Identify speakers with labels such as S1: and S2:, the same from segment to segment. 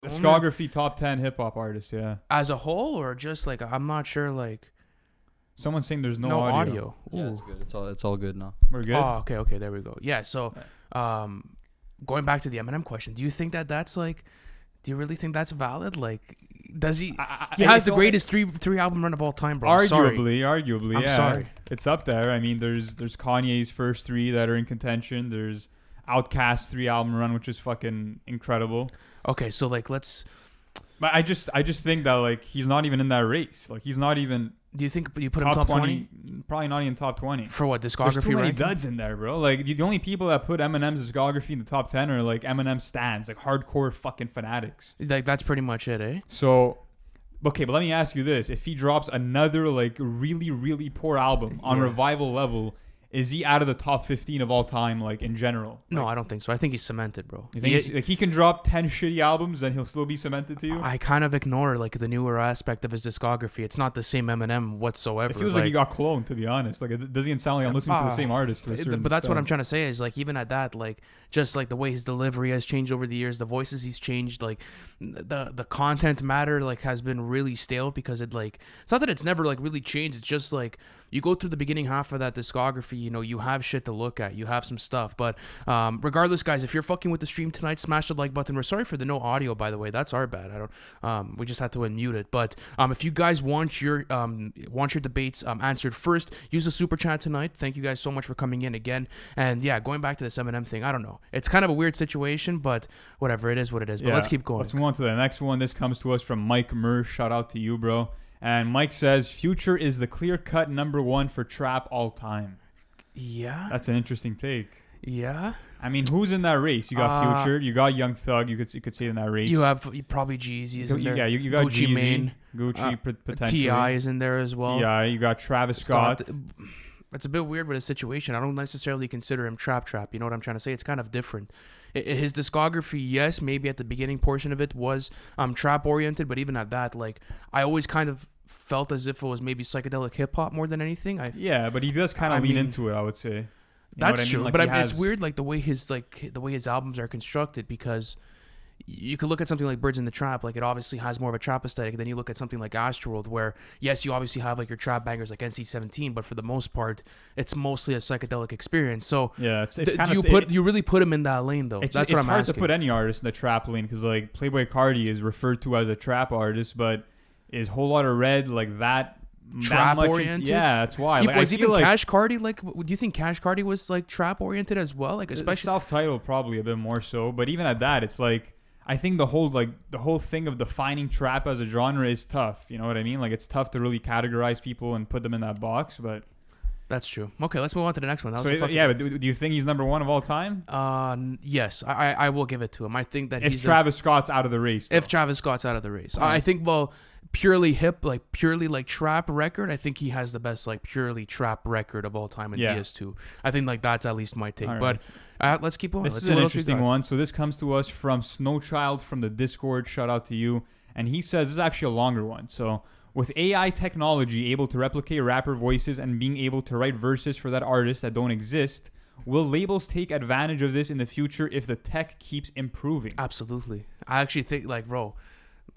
S1: Discography top 10 hip hop artist. Yeah.
S2: As a whole, or just like I'm not sure. Like
S1: Someone's saying there's no,
S2: no
S1: audio.
S2: audio.
S3: Yeah, it's
S2: Ooh.
S3: good. It's all good now.
S1: We're good.
S2: Oh, okay. There we go. Yeah. So, going back to the Eminem question, do you think that that's like? Do you really think that's valid? Like, does he? He has the greatest three album run of all time, bro.
S1: Arguably,
S2: I'm
S1: yeah.
S2: sorry.
S1: It's up there. I mean, there's Kanye's first 3 that are in contention. There's Outkast's 3 album run, which is fucking incredible.
S2: Okay, so like let's.
S1: But I just think that like he's not even in that race. Like he's not even
S2: Do you think you put him top 20?
S1: Probably not even top 20.
S2: For what,
S1: There's
S2: discography
S1: too many
S2: ranking?
S1: duds in there, bro. Like the only people that put Eminem's discography in the top 10 are like Eminem stans, like hardcore fucking fanatics.
S2: Like that's pretty much it, eh?
S1: So, okay, but let me ask you this: if he drops another like really really poor album on
S2: Yeah.
S1: revival level, is he out of the top 15 of all time, like in general?
S2: No,
S1: Like,
S2: I don't think so. I think he's cemented, bro.
S1: you think like he can drop 10 shitty albums and he'll still be cemented to you?
S2: I kind of ignore like the newer aspect of his discography. It's not the same Eminem whatsoever.
S1: It feels like he got cloned, to be honest. Like it doesn't sound like I'm listening to the same artist. To a certain
S2: But that's what I'm
S1: extent.
S2: trying to say is like even at that, like just like the way his delivery has changed over the years, the voices he's changed, like the content matter like has been really stale because it like it's not that it's never like really changed. It's just like you go through the beginning half of that discography, you know, you have shit to look at, you have some stuff. But regardless, guys, if you're fucking with the stream tonight, smash the like button. We're sorry for the no audio, by the way. That's our bad. I don't. We just had to unmute it. But if you guys want your debates answered first, use the super chat tonight. Thank you guys so much for coming in again. And yeah, going back to this Eminem thing, I don't know. It's kind of a weird situation, but whatever. It is what it is. But let's keep going.
S1: Let's move on to the next one. This comes to us from Mike Murr. Shout out to you, bro. And Mike says, Future is the clear-cut number 1 for trap all time.
S2: Yeah.
S1: That's an interesting take.
S2: Yeah.
S1: I mean, who's in that race? You got Future, you got Young Thug. You could say in that race.
S2: You have probably Jeezy is in there.
S1: Yeah, you got
S2: Gucci
S1: Jeezy,
S2: Mane.
S1: Gucci potentially.
S2: T.I. is in there as well.
S1: T.I. You got Travis Scott.
S2: It's a bit weird with his situation. I don't necessarily consider him trap. You know what I'm trying to say? It's kind of different. His discography, yes, maybe at the beginning portion of it was trap oriented, but even at that, like I always kind of felt as if it was maybe psychedelic hip hop more than anything.
S1: Yeah, but he does kind of lean into it, I would say. You
S2: That's true,
S1: Like
S2: but it's weird, like the way his albums are constructed, because you could look at something like Birds in the Trap, like it obviously has more of a trap aesthetic. Then you look at something like Astroworld, where yes, you obviously have like your trap bangers like NC-17, but for the most part, it's mostly a psychedelic experience. So
S1: yeah, it's
S2: do you really put him in that lane though? That's what I'm asking. It's
S1: hard to put any artist in the trap lane because like Playboi Carti is referred to as a trap artist, but is Whole Lotta Red like that?
S2: Trap oriented,
S1: yeah, that's why.
S2: Like, was even Cash Carti like? Do you think Cash Carti was like trap oriented as well? Like especially
S1: self-titled, probably a bit more so. But even at that, it's like I think the whole thing of defining trap as a genre is tough. You know what I mean? Like it's tough to really categorize people and put them in that box. But
S2: that's true. Okay, let's move on to the next one.
S1: But do you think he's number 1 of all time?
S2: Yes, I will give it to him. I think that
S1: if Travis Scott's out of the race.
S2: If Travis Scott's out of the race, I think purely trap record, I think he has the best like purely trap record of all time in DS2. I think like that's at least my take. Right. But let's keep going.
S1: This is an interesting one. So this comes to us from Snowchild from the Discord. Shout out to you. And he says this is actually a longer one. So with AI technology able to replicate rapper voices and being able to write verses for that artist that don't exist, will labels take advantage of this in the future if the tech keeps improving?
S2: Absolutely. I actually think like, bro,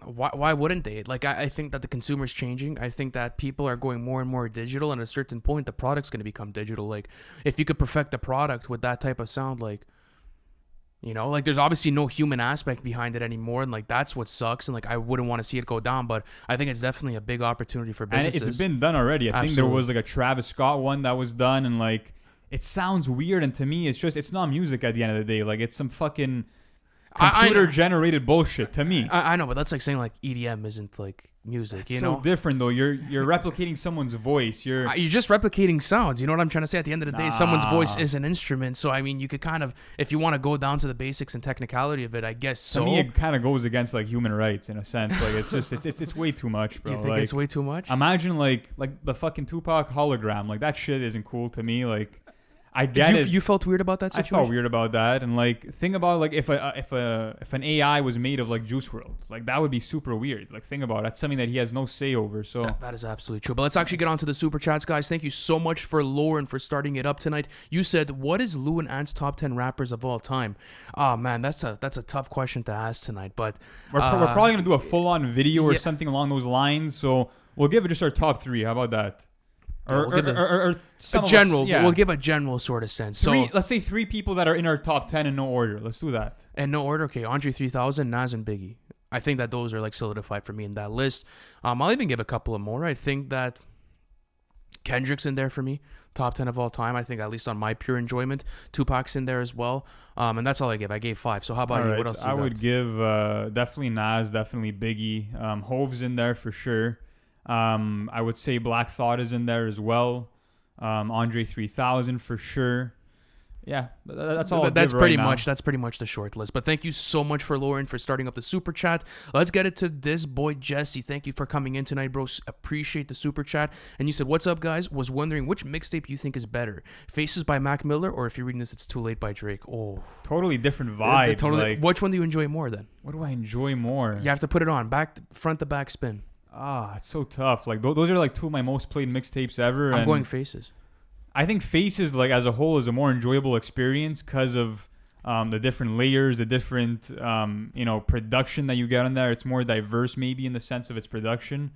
S2: why wouldn't they? Like, I think that the consumer's changing. I think that people are going more and more digital, and at a certain point, the product's going to become digital. Like, if you could perfect the product with that type of sound, like, you know, like, there's obviously no human aspect behind it anymore, and, like, that's what sucks, and, like, I wouldn't want to see it go down, but I think it's definitely a big opportunity for businesses.
S1: And it's been done already. I think there was, like, a Travis Scott one that was done, and, like, it sounds weird, and to me, it's not music at the end of the day. Like, it's some fucking computer-generated bullshit to me.
S2: I know, but that's like saying like EDM isn't like music.
S1: It's
S2: you know,
S1: so different though. You're replicating someone's voice. You're
S2: just replicating sounds. You know what I'm trying to say? At the end of the day, someone's voice is an instrument. So I mean, you could kind of, if you want to go down to the basics and technicality of it, I guess. So
S1: to me, it kind of goes against like human rights in a sense. Like it's just it's way too much, bro.
S2: You think
S1: like,
S2: it's way too much?
S1: Imagine like the fucking Tupac hologram. Like that shit isn't cool to me. Like. I get it.
S2: You felt weird about that
S1: I
S2: situation?
S1: felt weird about that, and like think about like if an AI was made of like Juice World, like that would be super weird. Like think about it. That's something that he has no say over. So
S2: That is absolutely true. But let's actually get on to the super chats, guys. Thank you so much for Lauren for starting it up tonight. You said, "What is Lou and Ant's top 10 rappers of all time?" Oh man, that's a tough question to ask tonight. But
S1: we're probably gonna do a full on video or
S2: yeah.
S1: something along those lines. So we'll give it just our top 3. How about that?
S2: Yeah, we'll give
S1: Or some
S2: a
S1: of
S2: general.
S1: us, yeah.
S2: We'll give a general sort of sense.
S1: Three,
S2: So
S1: let's say 3 people that are in our top 10 in no order. Let's do that.
S2: and no order. Okay, Andre 3000, Nas, and Biggie. I think that those are like solidified for me in that list. I'll even give a couple of more. I think that Kendrick's in there for me, top 10 of all time. I think at least on my pure enjoyment. Tupac's in there as well. And that's all I give. I gave 5. So how about
S1: All
S2: you?
S1: right,
S2: What else?
S1: I would give definitely Nas, definitely Biggie. Hove's in there for sure. I would say Black Thought is in there as well. Andre 3000 for sure. Yeah, that's all.
S2: That's pretty much the short list. But thank you so much for Lauren for starting up the super chat. Let's get it to this boy Jesse. Thank you for coming in tonight, bro. Appreciate the super chat. And you said, "What's up, guys? Was wondering which mixtape you think is better, Faces by Mac Miller, or if you're reading this, It's Too Late by Drake." Oh,
S1: Totally different vibes.
S2: totally.
S1: Like,
S2: Which one do you enjoy more then?
S1: what do I enjoy more?
S2: You have to put it on front to back spin.
S1: It's so tough. Like those are like 2 of my most played mixtapes ever.
S2: I'm
S1: and
S2: going Faces.
S1: I think Faces, like as a whole, is a more enjoyable experience because of the different layers, the different production that you get on there. It's more diverse, maybe in the sense of its production.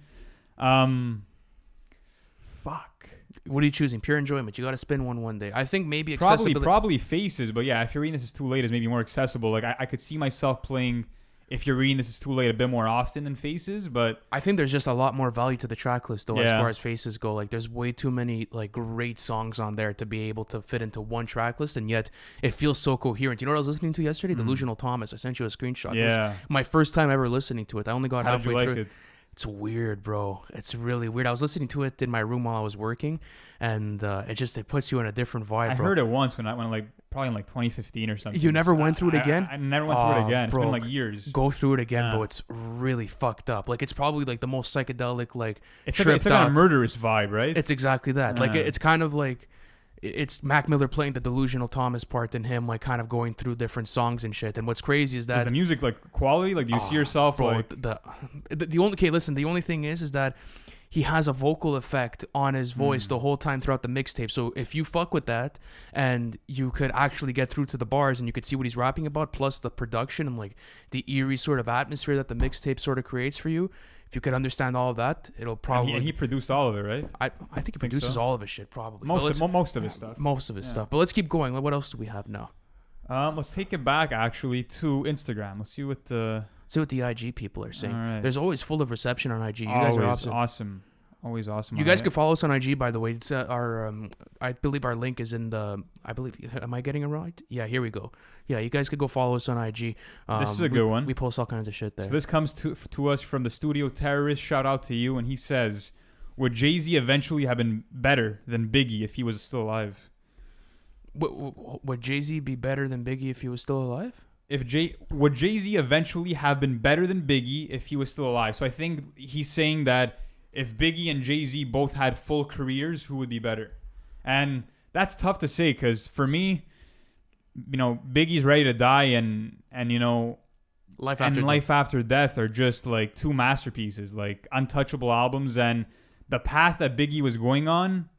S1: Fuck.
S2: What are you choosing? Pure enjoyment. You got to spin one day. I think maybe accessibility.
S1: Probably Faces, but yeah, if you're reading This Is Too Late, is maybe more accessible. Like I could see myself playing If You're Reading This Is Too Late a bit more often than Faces, but
S2: I think there's just a lot more value to the track list though, as
S1: Yeah.
S2: far as Faces go. Like there's way too many like great songs on there to be able to fit into one track list, and yet it feels so coherent. You know what I was listening to yesterday? Delusional Thomas. I sent you a screenshot. It was
S1: yeah.
S2: my first time ever listening to it. I only got
S1: How'd you
S2: halfway
S1: like
S2: through.
S1: it?
S2: It's weird, bro. It's really weird. I was listening to it in my room while I was working, and it puts you in a different vibe,
S1: I
S2: bro.
S1: heard it once when like probably in like 2015 or something.
S2: You never went through it again?
S1: I never went through it again. It's
S2: bro.
S1: been like years.
S2: Go through it again,
S1: Yeah.
S2: bro. It's really fucked up. Like it's probably like the most psychedelic, like
S1: It's
S2: tripped
S1: like a
S2: out.
S1: murderous vibe, right?
S2: It's exactly that. Like
S1: Yeah.
S2: it's kind of like it's Mac Miller playing the delusional Thomas part and him like kind of going through different songs and shit. And what's crazy is
S1: Is
S2: that
S1: the music like quality? Like do you see yourself
S2: bro,
S1: like
S2: the only the only thing is that he has a vocal effect on his voice the whole time throughout the mixtape. So if you fuck with that and you could actually get through to the bars and you could see what he's rapping about, plus the production and like the eerie sort of atmosphere that the mixtape sort of creates for you, if you could understand all of that, it'll probably.
S1: and he produced all of it, right?
S2: I think he produces
S1: so?
S2: all of his shit probably. But
S1: Most
S2: let's-
S1: of his stuff.
S2: most of his
S1: Yeah.
S2: stuff. But let's keep going. What else do we have now?
S1: Let's take it back actually to Instagram. Let's see what the
S2: See what the IG people are saying.
S1: All right.
S2: There's always full of reception on IG. You guys are
S1: always
S2: awesome.
S1: Always awesome.
S2: You guys can follow us on IG, by the way. It's our, I believe our link is in the. I believe. Am I getting it right? Yeah, here we go. Yeah, you guys could go follow us on IG.
S1: This is a good one.
S2: We post all kinds of shit there.
S1: So this comes to us from the Studio Terrorist. Shout out to you. And he says, would Jay-Z eventually have been better than Biggie if he was still alive?
S2: Would Jay-Z be better than Biggie if he was still alive?
S1: Would Jay-Z eventually have been better than Biggie if he was still alive? So I think he's saying that if Biggie and Jay-Z both had full careers, who would be better? And that's tough to say because for me, Biggie's ready to die and
S2: Life
S1: After Death are just like 2 masterpieces, like untouchable albums. And the path that Biggie was going on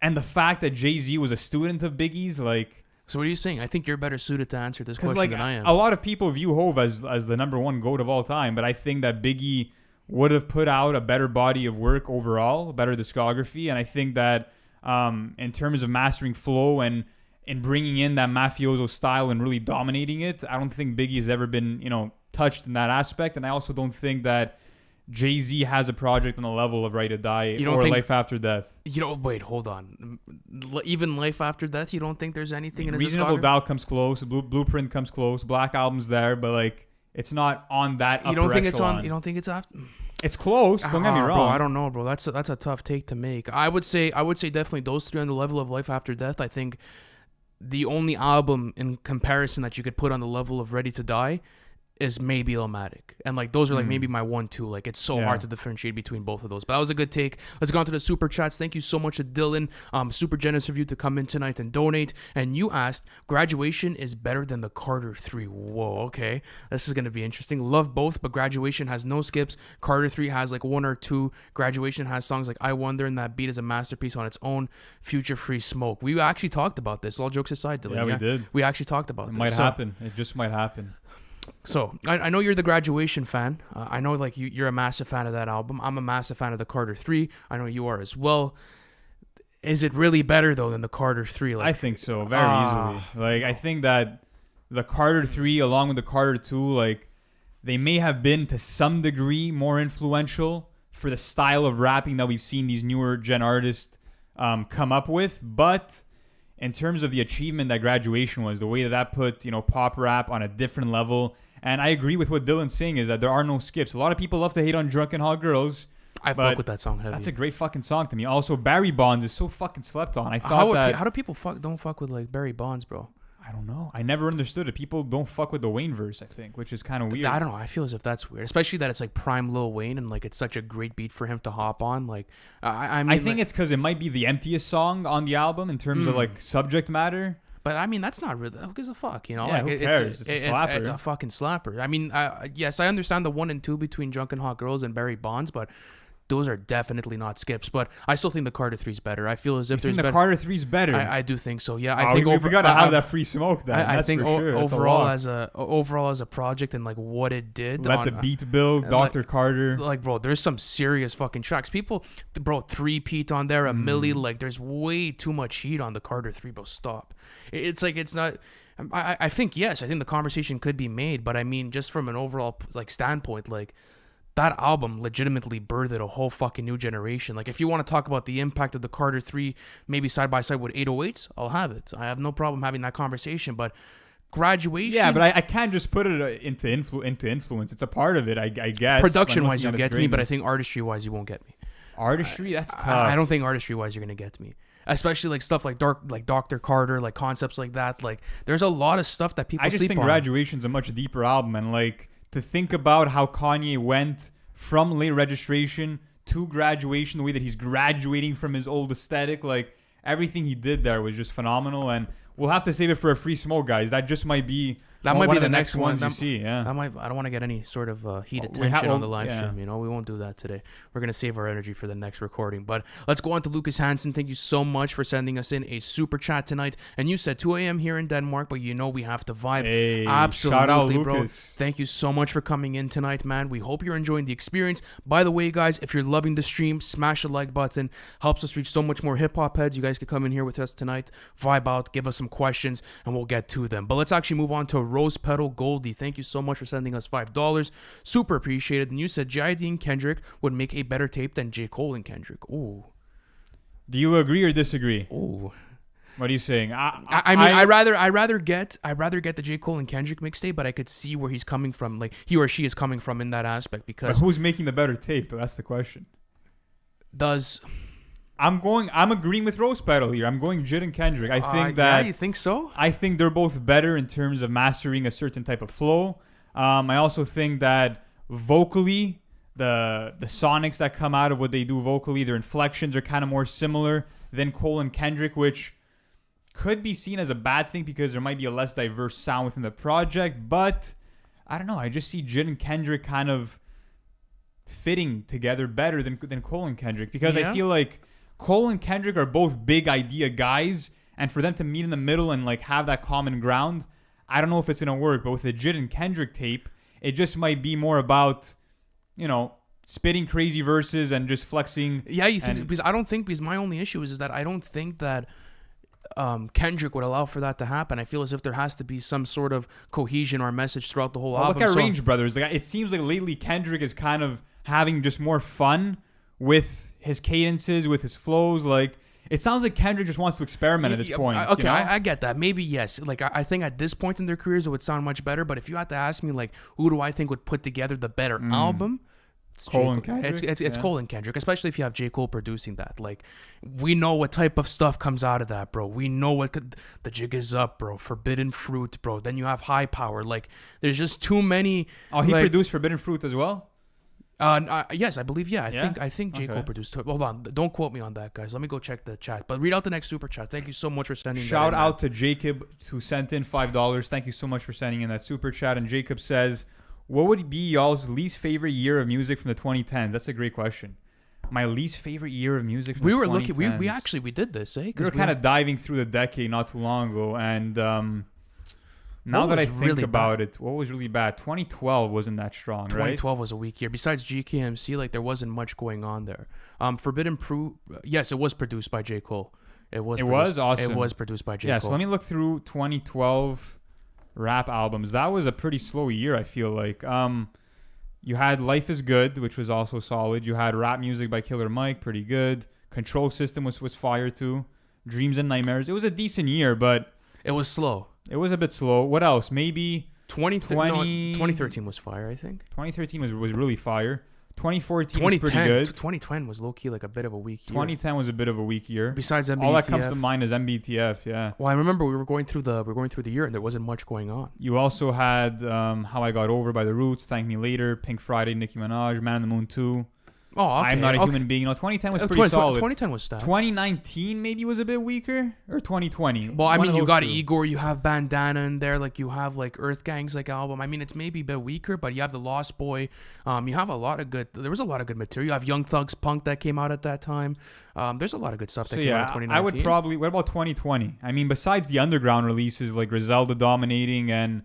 S1: and the fact that Jay-Z was a student of Biggie's, like...
S2: So what are you saying? I think you're better suited to answer this question than I am.
S1: A lot of people view Hove as the number 1 GOAT of all time, but I think that Biggie would have put out a better body of work overall, a better discography. And I think that in terms of mastering flow and bringing in that mafioso style and really dominating it, I don't think Biggie has ever been, touched in that aspect. And I also don't think that Jay-Z has a project on the level of Right to Die or Life After Death.
S2: Wait, hold on. Even Life After Death, you don't think there's anything in his
S1: Reasonable
S2: discography?
S1: Doubt comes close. Blueprint comes close. Black Album's there, but like it's not on that.
S2: You don't think
S1: echelon.
S2: it's on? You don't think it's after?
S1: It's close. Don't get me wrong.
S2: Bro, I don't know, bro. That's a tough take to make. I would say definitely those 3 on the level of Life After Death. I think the only album in comparison that you could put on the level of Ready to Die is maybe Illmatic. And like those are like
S1: Mm.
S2: maybe my 1-2. Like it's so
S1: Yeah.
S2: hard to differentiate between both of those. But that was a good take. Let's go on to the super chats. Thank you so much to Dylan. Super generous of you to come in tonight and donate. And you asked, Graduation is better than the Carter 3. Whoa, okay. This is gonna be interesting. Love both, but Graduation has no skips. Carter 3 has like 1 or 2. Graduation has songs like I Wonder, and that beat is a masterpiece on its own. Future Free Smoke. We actually talked about this. All jokes aside, Dylan.
S1: Yeah, we did.
S2: We actually talked about
S1: It
S2: this.
S1: might
S2: So-
S1: happen. It just might happen.
S2: So I know you're the Graduation fan. I know like you're a massive fan of that album. I'm a massive fan of the Carter 3. I know you are as well. Is it really better though than the Carter 3? Like
S1: I think so, very easily. Like I think that the Carter 3 along with the Carter 2, like they may have been to some degree more influential for the style of rapping that we've seen these newer gen artists come up with, but in terms of the achievement that Graduation was, the way that that put, pop rap on a different level. And I agree with what Dylan's saying is that there are no skips. A lot of people love to hate on Drunken Hot Girls.
S2: I
S1: but
S2: fuck with that song heavy.
S1: That's a great fucking song to me. Also, Barry Bonds is so fucking slept on. I thought
S2: how do people don't fuck with like Barry Bonds, bro?
S1: I don't know. I never understood it. People don't fuck with the Wayne verse, I think, which is kind of weird.
S2: I don't know. I feel as if that's weird, especially that it's like prime Lil Wayne and like it's such a great beat for him to hop on. Like I mean,
S1: I think it's because it might be the emptiest song on the album in terms of like subject matter.
S2: But I mean, that's not really. Who gives a fuck, you know?
S1: Yeah,
S2: like,
S1: who cares? It's a slapper.
S2: It's a fucking slapper. I mean, yes, I understand the 1 and 2 between Drunken Hot Girls and Barry Bonds, but those are definitely not skips. But I still think the Carter 3 is better. I feel as if
S1: I think
S2: there's
S1: the Carter 3's better.
S2: I do think so. Yeah, I think
S1: we gotta have that free smoke. Then
S2: I
S1: that's
S2: think
S1: for sure. That's a
S2: overall
S1: lot.
S2: as a project and like what it did.
S1: Let the beat build, Dr. Carter.
S2: Like, bro, there's some serious fucking tracks. People, bro, 3-peat on there, a milli. Like, there's way too much heat on the Carter 3, bro. Stop. It's like, it's not. I think, yes, I think the conversation could be made, but I mean, just from an overall, like, standpoint, like, that album legitimately birthed a whole fucking new generation. Like, if you want to talk about the impact of the Carter 3, maybe side by side with 808s, I'll have it. I have no problem having that conversation, but Graduation.
S1: Yeah, but I can't just put it into influence. It's a part of it, I guess.
S2: Production wise, you'll get me, but I think artistry wise, you won't get me.
S1: Artistry, that's tough.
S2: I don't think artistry wise, you're gonna get me. Especially like stuff like Dr. Carter, like concepts like that. Like there's a lot of stuff that people
S1: I just
S2: sleep
S1: think
S2: on.
S1: Graduation's a much deeper album, and like to think about how Kanye went from Late Registration to Graduation, the way that he's graduating from his old aesthetic, like everything he did there was just phenomenal. And we'll have to save it for a free smoke, guys. That just might be one of the next ones you see. Yeah,
S2: I don't want to get any sort of heated
S1: We
S2: tension
S1: have-
S2: on the live
S1: yeah.
S2: stream. You know, we won't do that today. We're gonna save our energy for the next recording. But let's go on to Lucas Hansen. Thank you so much for sending us in a super chat tonight. And you said 2 a.m. here in Denmark, but you know we have to vibe.
S1: Hey,
S2: Absolutely,
S1: shout out
S2: bro.
S1: Lucas.
S2: Thank you so much for coming in tonight, man. We hope you're enjoying the experience. By the way, guys, if you're loving the stream, smash the like button. Helps us reach so much more hip hop heads. You guys could come in here with us tonight, vibe out, give us some questions, and we'll get to them. But let's actually move on to Rose Petal Goldie. Thank you so much for sending us $5. Super appreciated. And you said J.I.D. and Kendrick would make a better tape than J. Cole and Kendrick. Ooh.
S1: Do you agree or disagree?
S2: Ooh.
S1: What are you saying?
S2: I mean, I rather get the J. Cole and Kendrick mixtape, but I could see where he's coming from, like he or she is coming from in that aspect.
S1: But
S2: Because
S1: who's making the better tape, though? That's the question. I'm agreeing with Rose Petal here. I'm going Jid and Kendrick. I think that.
S2: Yeah, you think so?
S1: I think they're both better in terms of mastering a certain type of flow. I also think that vocally, the sonics that come out of what they do vocally, their inflections are kind of more similar than Cole and Kendrick, which could be seen as a bad thing because there might be a less diverse sound within the project. But I don't know. I just see Jid and Kendrick kind of fitting together better than Cole and Kendrick because
S2: Yeah.
S1: I feel like Cole and Kendrick are both big idea guys, and for them to meet in the middle and like have that common ground, I don't know if it's gonna work. But with the Jid and Kendrick tape, it just might be more about, spitting crazy verses and just flexing.
S2: Yeah, you think
S1: and-
S2: because I don't think because my only issue is that I don't think that Kendrick would allow for that to happen. I feel as if there has to be some sort of cohesion or message throughout the whole
S1: Well,
S2: album.
S1: look at
S2: So-
S1: Range Brothers. Like it seems like lately Kendrick is kind of having just more fun with his cadences, with his flows. Like it sounds like Kendrick just wants to experiment at this
S2: Yeah,
S1: point.
S2: Okay,
S1: you know?
S2: I get that. Maybe yes. Like I think at this point in their careers, it would sound much better. But if you had to ask me, like, who do I think would put together the better album? It's
S1: Cole
S2: J.
S1: and
S2: Cole.
S1: Kendrick?
S2: It's
S1: Yeah.
S2: Cole and Kendrick, especially if you have J. Cole producing that. Like, we know what type of stuff comes out of that, bro. We know the jig is up, bro. Forbidden Fruit, bro. Then you have High Power. Like, there's just too many.
S1: Oh, he
S2: like,
S1: produced Forbidden Fruit as well.
S2: yes, I believe. Yeah,
S1: Yeah?
S2: I think J.
S1: Okay.
S2: Cole produced it. Hold on, don't quote me on that, guys. Let me go check the chat. But read out the next super chat. Thank you so much for sending.
S1: Shout
S2: that in,
S1: out to Jacob who sent in $5. Thank you so much for sending in that super chat. And Jacob says, "What would be y'all's least favorite year of music from the 2010s?" That's a great question. My least favorite year of music. From
S2: We
S1: the
S2: were looking.
S1: 2010s.
S2: We actually did this, eh?
S1: We were kind of diving through the decade not too long ago, and now
S2: What
S1: that I
S2: was
S1: think
S2: really
S1: about it, what was really bad? 2012 wasn't that strong, right?
S2: 2012 was a weak year. Besides GKMC, like there wasn't much going on there. Forbidden Fruit, yes, it was produced by J. Cole. It was
S1: awesome.
S2: It was produced by J.
S1: Yeah,
S2: Cole.
S1: so let me look through 2012 rap albums. That was a pretty slow year, I feel like. You had Life is Good, which was also solid. You had Rap Music by Killer Mike, pretty good. Control System was fire too. Dreams and Nightmares. It was a decent year, but
S2: It was slow.
S1: it was a bit slow. What else? Maybe
S2: 2013 was fire, I think.
S1: 2013 was really fire. 2014 was
S2: 2010,
S1: pretty good.
S2: 2010 was low key like a bit of a weak year.
S1: 2010 was a bit of a weak year.
S2: Besides MBTF.
S1: All that comes to mind is MBTF, yeah.
S2: Well, I remember we were going through the year and there wasn't much going on.
S1: You also had How I Got Over by The Roots, Thank Me Later, Pink Friday, Nicki Minaj, Man on the Moon 2.
S2: Oh, okay.
S1: I'm Not a Human Being. 2010 was pretty solid.
S2: 2010 was stacked.
S1: 2019 maybe was a bit weaker, or 2020.
S2: Well, I
S1: One
S2: mean,
S1: of
S2: you
S1: those
S2: got
S1: two.
S2: Igor, you have Bandana in there, like you have like Earth Gang's like album. I mean, it's maybe a bit weaker, but you have the Lost Boy. You have a lot of good. There was a lot of good material. You have Young Thug's Punk that came out at that time. There's a lot of good stuff that
S1: So
S2: came out in
S1: yeah,
S2: 2019.
S1: I would probably. What about 2020? I mean, besides the underground releases like Griselda dominating and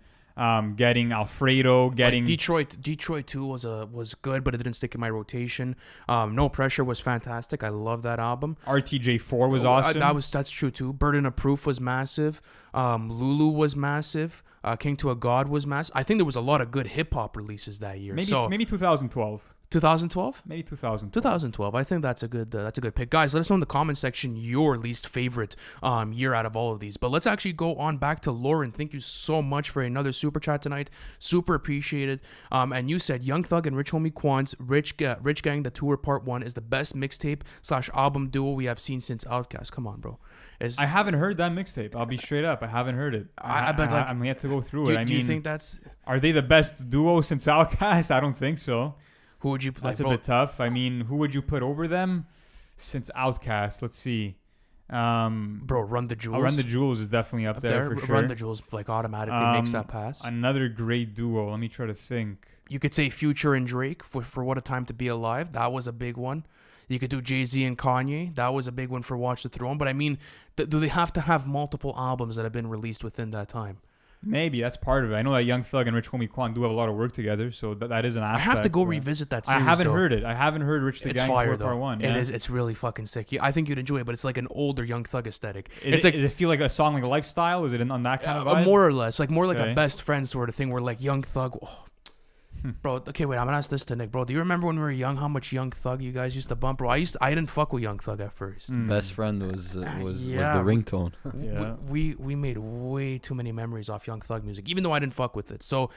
S1: getting Alfredo, getting
S2: Like Detroit 2 was good, but it didn't stick in my rotation. No Pressure was fantastic. I love that album.
S1: RTJ4 was awesome.
S2: That's true too. Burden of Proof was massive. Lulu was massive. King to a God was massive. I think there was a lot of good hip hop releases that year.
S1: maybe 2012.
S2: 2012.
S1: Maybe 2012.
S2: 2012. I think that's a good pick, guys. Let us know in the comment section your least favorite year out of all of these. But let's actually go on back to Lauren. Thank you so much for another super chat tonight. Super appreciated. And you said Young Thug and Rich Homie Quan's Rich Gang the Tour Part 1 is the best mixtape / album duo we have seen since Outkast. Come on, bro.
S1: I haven't heard that mixtape. I'll be straight up. I haven't heard it. I'm yet to go through it.
S2: Do you think that's
S1: Are they the best duo since Outkast? I don't think so.
S2: who would you?
S1: That's a bit tough. I mean, who would you put over them since Outkast? Let's see.
S2: Bro, Run the Jewels.
S1: Run the Jewels is definitely up there for sure.
S2: Run the Jewels like automatically makes that pass.
S1: Another great duo. Let me try to think.
S2: You could say Future and Drake for What a Time to Be Alive. That was a big one. You could do Jay-Z and Kanye. That was a big one for Watch the Throne. But I mean, do they have to have multiple albums that have been released within that time?
S1: Maybe that's part of it. I know that Young Thug and Rich Homie Quan do have a lot of work together, so that is an aspect.
S2: I have to go revisit that series.
S1: I haven't
S2: though.
S1: heard it. I haven't heard Rich the
S2: It's
S1: Gang
S2: fire
S1: Tour
S2: though.
S1: Part 1.
S2: It
S1: yeah.
S2: is. It's really fucking sick. I think you'd enjoy it, but it's like an older Young Thug aesthetic.
S1: Does it feel like a song like Lifestyle? Is it on that kind of vibe?
S2: More or less, like more like
S1: Okay.
S2: a best friend sort of thing, where like Young Thug. Oh, bro, okay, wait. I'm gonna ask this to Nick, bro. Do you remember when we were young how much Young Thug you guys used to bump, bro? I didn't fuck with Young Thug at first.
S3: Best friend was
S2: yeah.
S3: the ringtone.
S1: Yeah.
S2: We made way too many memories off Young Thug music, even though I didn't fuck with it. So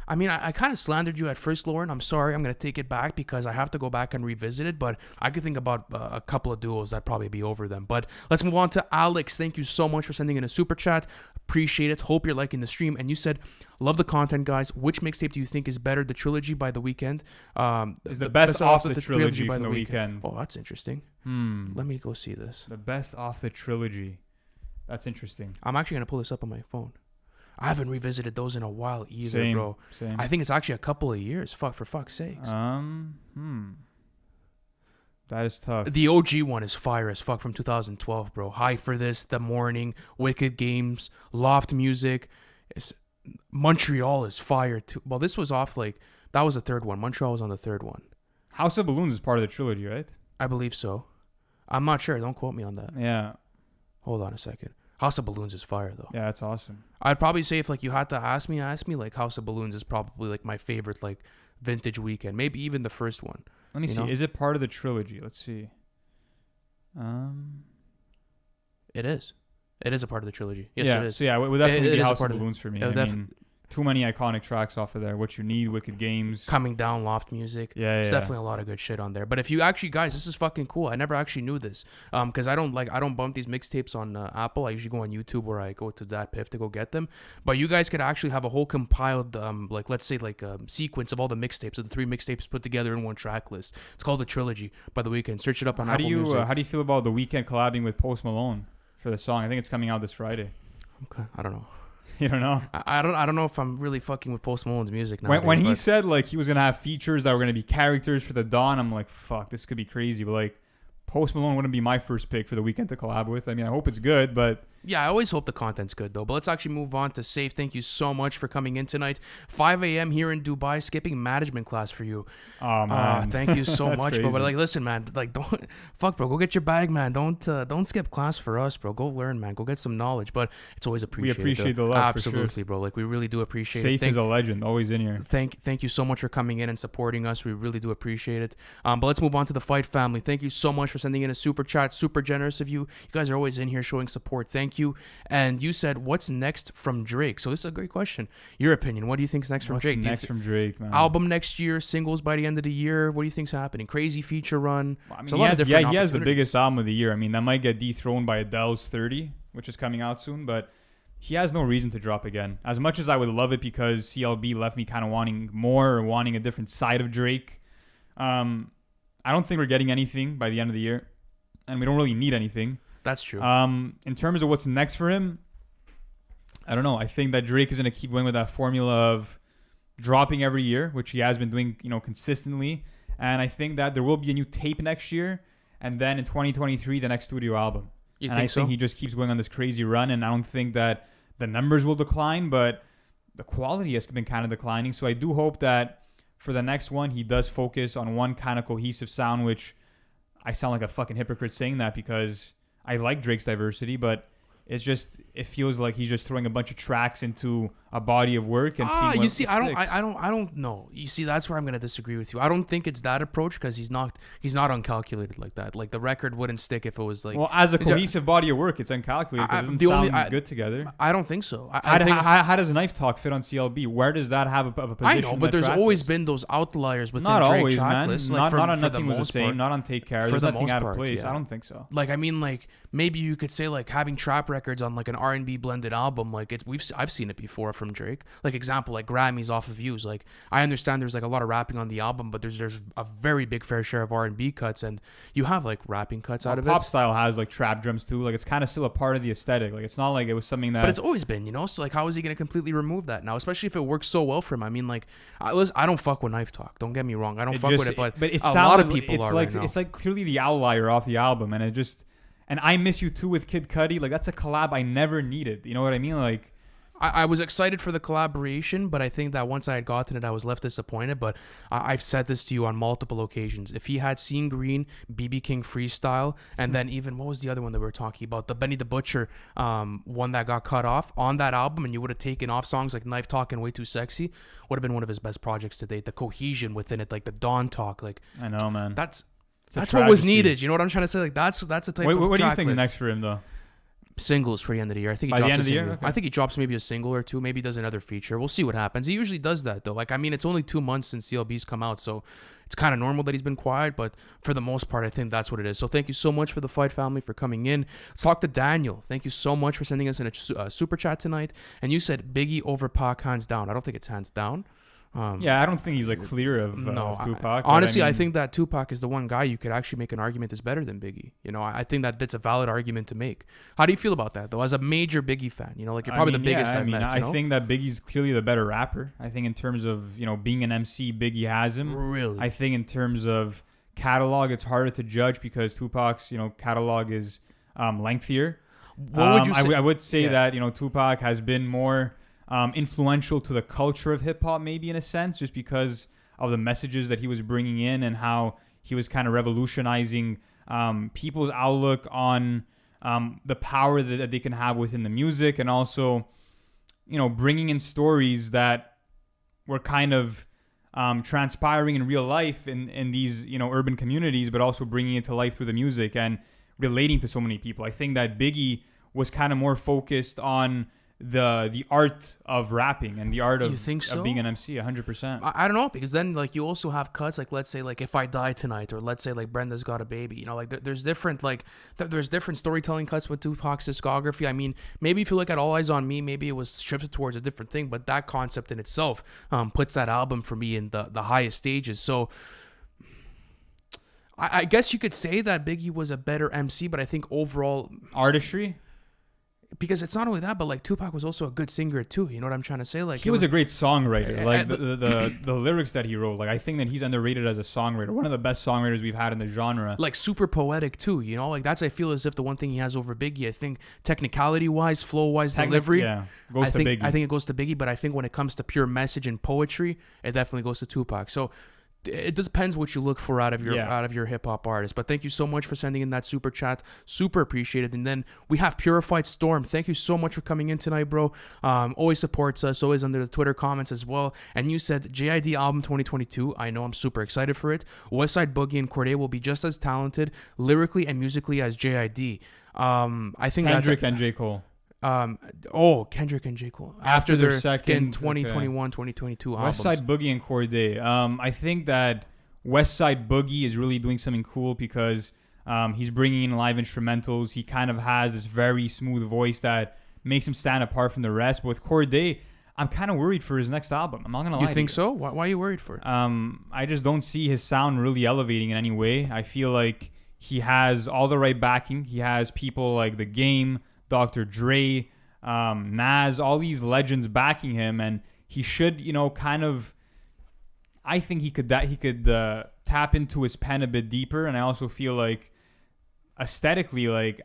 S2: I mean, I kind of slandered you at first, Lauren. I'm sorry. I'm going to take it back because I have to go back and revisit it. But I could think about a couple of duos that'd probably be over them. But let's move on to Alex. Thank you so much for sending in a super chat. Appreciate it. Hope you're liking the stream. And you said, love the content, guys. Which mixtape do you think is better? The Trilogy by The Weeknd.
S1: Is the best off the trilogy from The Weeknd.
S2: Oh, that's interesting. Let me go see this.
S1: The best off the trilogy. That's interesting.
S2: I'm actually going to pull this up on my phone. I haven't revisited those in a while either,
S1: Same,
S2: bro.
S1: Same.
S2: I think it's actually a couple of years. For fuck's sakes.
S1: That is tough.
S2: The OG one is fire as fuck from 2012, bro. High for This, The Morning, Wicked Games, Loft Music. Montreal is fire too. Well, this was off like that was the third one. Montreal was on the third one.
S1: House of Balloons is part of the trilogy, right?
S2: I believe so. I'm not sure. Don't quote me on that.
S1: Yeah.
S2: Hold on a second. House of Balloons is fire though.
S1: Yeah, that's awesome.
S2: I'd probably say if like you had to ask me like House of Balloons is probably like my favorite like vintage Weekend. Maybe even the first one.
S1: Let me see.
S2: know?
S1: Is it part of the trilogy? Let's see.
S2: It is. It is a part of the trilogy. Yes,
S1: yeah,
S2: it is.
S1: So yeah, it would definitely
S2: It
S1: be
S2: is a
S1: House of
S2: part of
S1: Balloons for me.
S2: it would
S1: I mean, too many iconic tracks off of there. What You Need, Wicked Games.
S2: Coming Down, Loft Music.
S1: Yeah,
S2: There's
S1: yeah.
S2: definitely a lot of good shit on there. But if you actually, guys, this is fucking cool. I never actually knew this. Because I don't bump these mixtapes on Apple. I usually go on YouTube where I go to that piff to go get them. But you guys could actually have a whole compiled, like let's say like a sequence of all the mixtapes, of the 3 mixtapes put together in one track list. It's called The Trilogy by The Weeknd. Search it up on Apple Music.
S1: How do you feel about The Weeknd collabing with Post Malone for the song? I think it's coming out this Friday.
S2: Okay, I don't know.
S1: You don't know?
S2: I don't know if I'm really fucking with Post Malone's music now.
S1: When he said like he was gonna have features that were gonna be characters for the Dawn, I'm like, fuck, this could be crazy. But like, Post Malone wouldn't be my first pick for The Weeknd to collab with. I mean, I hope it's good, but
S2: yeah, I always hope the content's good though. But let's actually move on to Safe. Thank you so much for coming in tonight. 5 a.m. here in Dubai, skipping management class for you.
S1: oh man,
S2: Thank you so
S1: That's
S2: much, bro. But
S1: crazy.
S2: like, listen, man, like, don't fuck, bro. Go get your bag, man. Don't skip class for us, bro. Go learn, man. Go get some knowledge. But it's always appreciated.
S1: appreciate
S2: though.
S1: the love, for sure.
S2: Absolutely, bro. Like, we really do appreciate it.
S1: Safe is a legend, always in here.
S2: Thank you so much for coming in and supporting us. We really do appreciate it. But let's move on to the Fight family. Thank you so much for sending in a super chat. Super generous of you. You guys are always in here showing support. Thank you. And you said, what's next from Drake? So this is a great question. Your opinion. What do you think's next from
S1: What's
S2: Drake? Do you
S1: next from Drake, man?
S2: album next year, singles by the end of the year? What do you think's happening? Crazy feature run?
S1: I mean,
S2: There's a lot of different
S1: he has the
S2: opportunities.
S1: biggest album of the year. I mean, that might get dethroned by Adele's 30, which is coming out soon, but he has no reason to drop again. As much as I would love it because CLB left me kind of wanting more or wanting a different side of Drake, I don't think we're getting anything by the end of the year, and we don't really need anything.
S2: That's true.
S1: In terms of what's next for him, I don't know. I think that Drake is going to keep going with that formula of dropping every year, which he has been doing, consistently. And I think that there will be a new tape next year, and then in 2023, the next studio album.
S2: You
S1: and
S2: think
S1: I
S2: so?
S1: think he just keeps going on this crazy run, and I don't think that the numbers will decline, but the quality has been kind of declining. So I do hope that for the next one, he does focus on one kind of cohesive sound, which I sound like a fucking hypocrite saying that because I like Drake's diversity, but it feels like he's just throwing a bunch of tracks into a body of work and seeing what
S2: you see,
S1: sticks.
S2: I don't know. You see, that's where I'm gonna disagree with you. I don't think it's that approach because he's not uncalculated like that. Like the record wouldn't stick if it was like.
S1: Well, as a cohesive body of work, it's uncalculated because it doesn't sound good together.
S2: I don't think so. I think,
S1: How does Knife Talk fit on CLB? Where does that have of a position?
S2: I know,
S1: in
S2: but
S1: the
S2: there's
S1: track
S2: always
S1: list?
S2: been those outliers within
S1: Not
S2: Drake
S1: always,
S2: track
S1: man.
S2: lists.
S1: Not on
S2: for
S1: Nothing
S2: the
S1: Was the
S2: most
S1: Same.
S2: part.
S1: Not on Take Care.
S2: For
S1: There's
S2: the
S1: nothing
S2: most
S1: out of
S2: part,
S1: place.
S2: yeah.
S1: I don't think so.
S2: Like I mean, like maybe you could say like having trap records on like an R&B blended album. Like I've seen it before from Drake. Like example, like Grammys off of Views. Like I understand there's like a lot of rapping on the album, but there's a very big fair share of R&B cuts, and you have like rapping cuts out of
S1: Pop
S2: it.
S1: style has like trap drums too. Like it's kind of still a part of the aesthetic. Like it's not like it was something that.
S2: But it's always been, So like, how is he gonna completely remove that now? Especially if it works so well for him. I mean, like, I don't fuck with Knife Talk. Don't get me wrong. I don't fuck with it, but
S1: it
S2: a lot of
S1: sounded-
S2: people
S1: it's
S2: are
S1: like
S2: right now.
S1: it's like clearly the outlier off the album, and it just and I Miss You Too with Kid Cudi. Like that's a collab I never needed. You know what I mean? Like.
S2: I was excited for the collaboration, but I think that once I had gotten it, I was left disappointed. But I've said this to you on multiple occasions. If he had Seen Green, BB King Freestyle, and then even, what was the other one that we were talking about? The Benny the Butcher one that got cut off on that album, and you would have taken off songs like Knife Talk and Way Too Sexy, would have been one of his best projects to date. The cohesion within it, like the Dawn Talk, like
S1: I know, man.
S2: that's
S1: It's a
S2: what was
S1: travesty.
S2: needed. You know what I'm trying to say? Like that's the type
S1: What
S2: of
S1: do you
S2: track
S1: think the
S2: list.
S1: next for him though?
S2: Singles for the end of the year. I think he
S1: By the
S2: drops
S1: end
S2: a
S1: of the year?
S2: single.
S1: Okay.
S2: I think he drops maybe a single or two. Maybe does another feature. We'll see what happens. He usually does that though. Like I mean, it's only 2 months since CLB's come out, so it's kind of normal that he's been quiet. But for the most part, I think that's what it is. So thank you so much for the Fight family for coming in. Let's talk to Daniel. Thank you so much for sending us in a super chat tonight. And you said Biggie over Pac hands down. I don't think it's hands down.
S1: Yeah, I don't think he's like clear of Tupac. but
S2: Honestly, I
S1: mean,
S2: think that Tupac is the one guy you could actually make an argument is better than Biggie. I think that that's a valid argument to make. How do you feel about that though? As a major Biggie fan, like you're probably the biggest I've met.
S1: I think that Biggie's clearly the better rapper. I think in terms of being an MC, Biggie has him.
S2: Really?
S1: I think in terms of catalog, it's harder to judge because Tupac's catalog is lengthier.
S2: What would you say?
S1: I would say that Tupac has been more influential to the culture of hip hop, maybe in a sense, just because of the messages that he was bringing in and how he was kind of revolutionizing people's outlook on the power that they can have within the music, and also, bringing in stories that were kind of transpiring in real life in these urban communities, but also bringing it to life through the music and relating to so many people. I think that Biggie was kind of more focused on the art of rapping and the art
S2: You think so?
S1: of being an MC. 100%.
S2: I don't know, because then like you also have cuts like, let's say like If I Die Tonight, or let's say like Brenda's Got a Baby, you know, like there's different like there's different storytelling cuts with Tupac's discography. I mean, maybe if you look at All Eyes on Me, maybe it was shifted towards a different thing, but that concept in itself puts that album for me in the highest stages. So I guess you could say that Biggie was a better MC, but I think overall,
S1: Artistry.
S2: because it's not only that, but like Tupac was also a good singer too. You know what I'm trying to say? Like
S1: He was a great songwriter.
S2: I-
S1: Like the lyrics that he wrote. Like I think that he's underrated as a songwriter. One of the best songwriters we've had in the genre.
S2: like super poetic too. You know, like that's, I feel as if the one thing he has over Biggie. I think technicality wise, flow wise, delivery.
S1: Yeah, goes
S2: I
S1: to
S2: think
S1: Biggie.
S2: I think it goes to Biggie, but I think when it comes to pure message and poetry, it definitely goes to Tupac. So it depends what you look for out of your hip hop artist. But thank you so much for sending in that super chat. Super appreciated. And then we have Purified Storm. Thank you so much for coming in tonight, bro. Always supports us, always under the Twitter comments as well. And you said JID album 2022. I know, I'm super excited for it. Westside Boogie and Cordae will be just as talented lyrically and musically as JID. I think
S1: Kendrick
S2: that's
S1: and J. Cole.
S2: Kendrick and J. Cole
S1: After their
S2: their
S1: second-
S2: 2021 2022 albums.
S1: Westside Boogie and Cordae. I think that Westside Boogie is really doing something cool because he's bringing in live instrumentals. He kind of has this very smooth voice that makes him stand apart from the rest. But with Cordae, I'm kind of worried for his next album. I'm not gonna lie.
S2: You
S1: to
S2: think so? Why are you worried for it?
S1: I just don't see his sound really elevating in any way. I feel like he has all the right backing. He has people like The Game, Dr. Dre, Nas, all these legends backing him, and he should, kind of. I think he could tap into his pen a bit deeper, and I also feel like aesthetically, like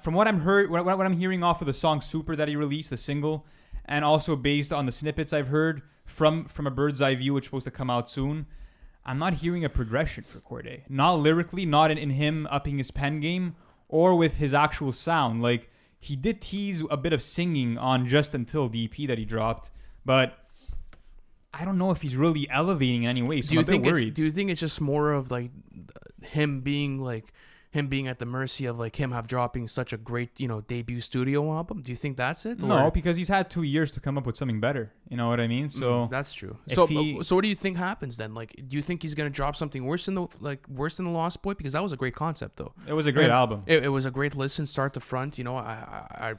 S1: from what I'm hearing off of the song Super that he released, the single, and also based on the snippets I've heard from A Bird's Eye View, which is supposed to come out soon, I'm not hearing a progression for Cordae. Not lyrically, not in him upping his pen game, or with his actual sound. Like, he did tease a bit of singing on Just Until, the EP that he dropped, but I don't know if he's really elevating in any way, so I'm a bit worried.
S2: Do you think it's just more of like him being at the mercy of like him dropping such a great, debut studio album? Do you think that's it?
S1: No, because he's had 2 years to come up with something better. You know what I mean? So
S2: that's true.
S1: if
S2: So
S1: he-
S2: what do you think happens then? Like, do you think he's gonna drop something worse than the Lost Boy? Because that was a great concept though.
S1: it was a great album.
S2: It was a great listen, start to front. I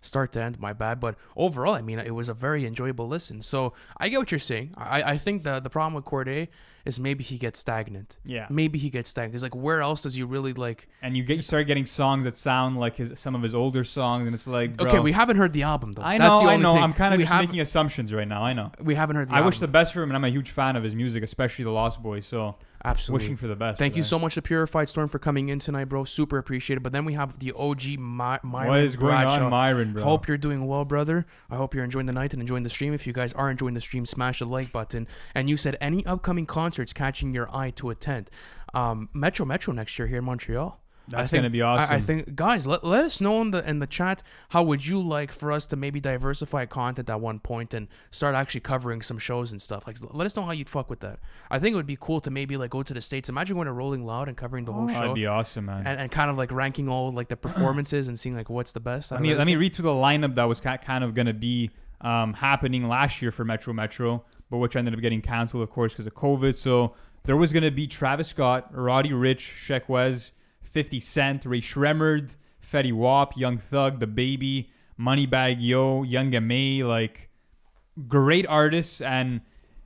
S2: start to end. My bad, but overall, I mean, it was a very enjoyable listen. So I get what you're saying. I think the problem with Cordae is maybe he gets stagnant.
S1: Yeah.
S2: Maybe he gets stagnant. Because like, where else does he really like?
S1: And you start getting songs that sound like some of his older songs, and it's like, bro,
S2: Okay, we haven't heard the album though.
S1: I
S2: That's
S1: know,
S2: the
S1: I
S2: only
S1: know.
S2: thing.
S1: I'm kind of
S2: We
S1: just
S2: haven't-
S1: making assumptions right now. I know.
S2: We haven't heard the
S1: I
S2: album.
S1: wish the best for him, and I'm a huge fan of his music, especially the Lost Boys. So
S2: Absolutely.
S1: wishing for the best.
S2: Thank you
S1: for
S2: so much to Purified Storm for coming in tonight, bro. Super appreciated. But then we have the OG Myron.
S1: What is going
S2: Bradshaw.
S1: on, Myron, bro?
S2: Hope you're doing well, brother. I hope you're enjoying the night and enjoying the stream. If you guys are enjoying the stream, smash the like button. And you said any upcoming concerts catching your eye to attend. Metro next year here in Montreal.
S1: That's gonna be awesome.
S2: I think, guys, let us know in the chat, how would you like for us to maybe diversify content at one point and start actually covering some shows and stuff. Like, let us know how you'd fuck with that. I think it would be cool to maybe like go to the States. Imagine going to Rolling Loud and covering the whole show.
S1: That'd be awesome, man.
S2: And kind of like ranking all like the performances and seeing like what's the best.
S1: Let me read through the lineup that was kind of gonna be happening last year for Metro, but which ended up getting canceled, of course, because of COVID. So there was gonna be Travis Scott, Roddy Ricch, Sheck Wes, 50 Cent, Ray Shremmerd, Fetty Wap, Young Thug, The Baby, Moneybagg Yo, Young M.A., like great artists, and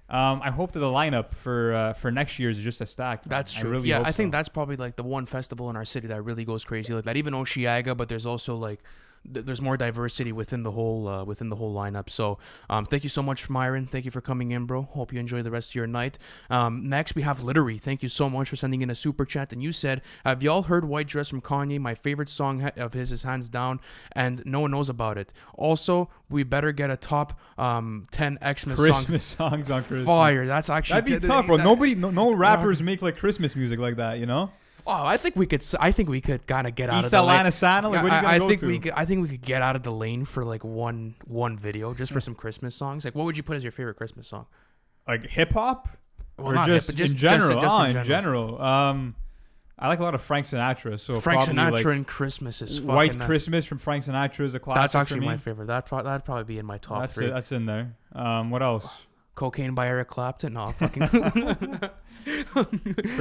S1: I hope that the lineup for next year is just as stacked.
S2: That's true.
S1: I really
S2: yeah,
S1: hope
S2: I think
S1: so.
S2: that's probably like the one festival in our city that really goes crazy like that. Even Osheaga, but there's also like there's more diversity within the whole lineup. So thank you so much, Myron. Thank you for coming in, bro. Hope you enjoy the rest of your night. Next we have Littery. Thank you so much for sending in a super chat. And you said, have y'all heard White Dress from Kanye? My favorite song of his is hands down, and no one knows about it. Also, we better get a top 10 Xmas
S1: Christmas songs on Christmas.
S2: Fire. That's actually
S1: That'd be tough, bro. No rappers make like Christmas music like that, you know?
S2: Oh, I think we could kind of get out
S1: East
S2: of the lane.
S1: Atlanta Santa, like what are you gonna go to?
S2: I think we could get out of the lane for like one video just for some Christmas songs. Like, what would you put as your favorite Christmas song?
S1: Like hip hop,
S2: Well,
S1: or
S2: not
S1: just,
S2: hip, but
S1: in general?
S2: just
S1: in general. I like a lot of Frank Sinatra. So
S2: Frank
S1: probably
S2: Sinatra
S1: like
S2: and Christmas is fucking.
S1: White Christmas from Frank Sinatra is a classic.
S2: That's actually
S1: for me.
S2: my favorite. That'd probably be in my top
S1: That's
S2: three.
S1: That's in there. What else?
S2: Cocaine by Eric Clapton. No, fucking.
S1: For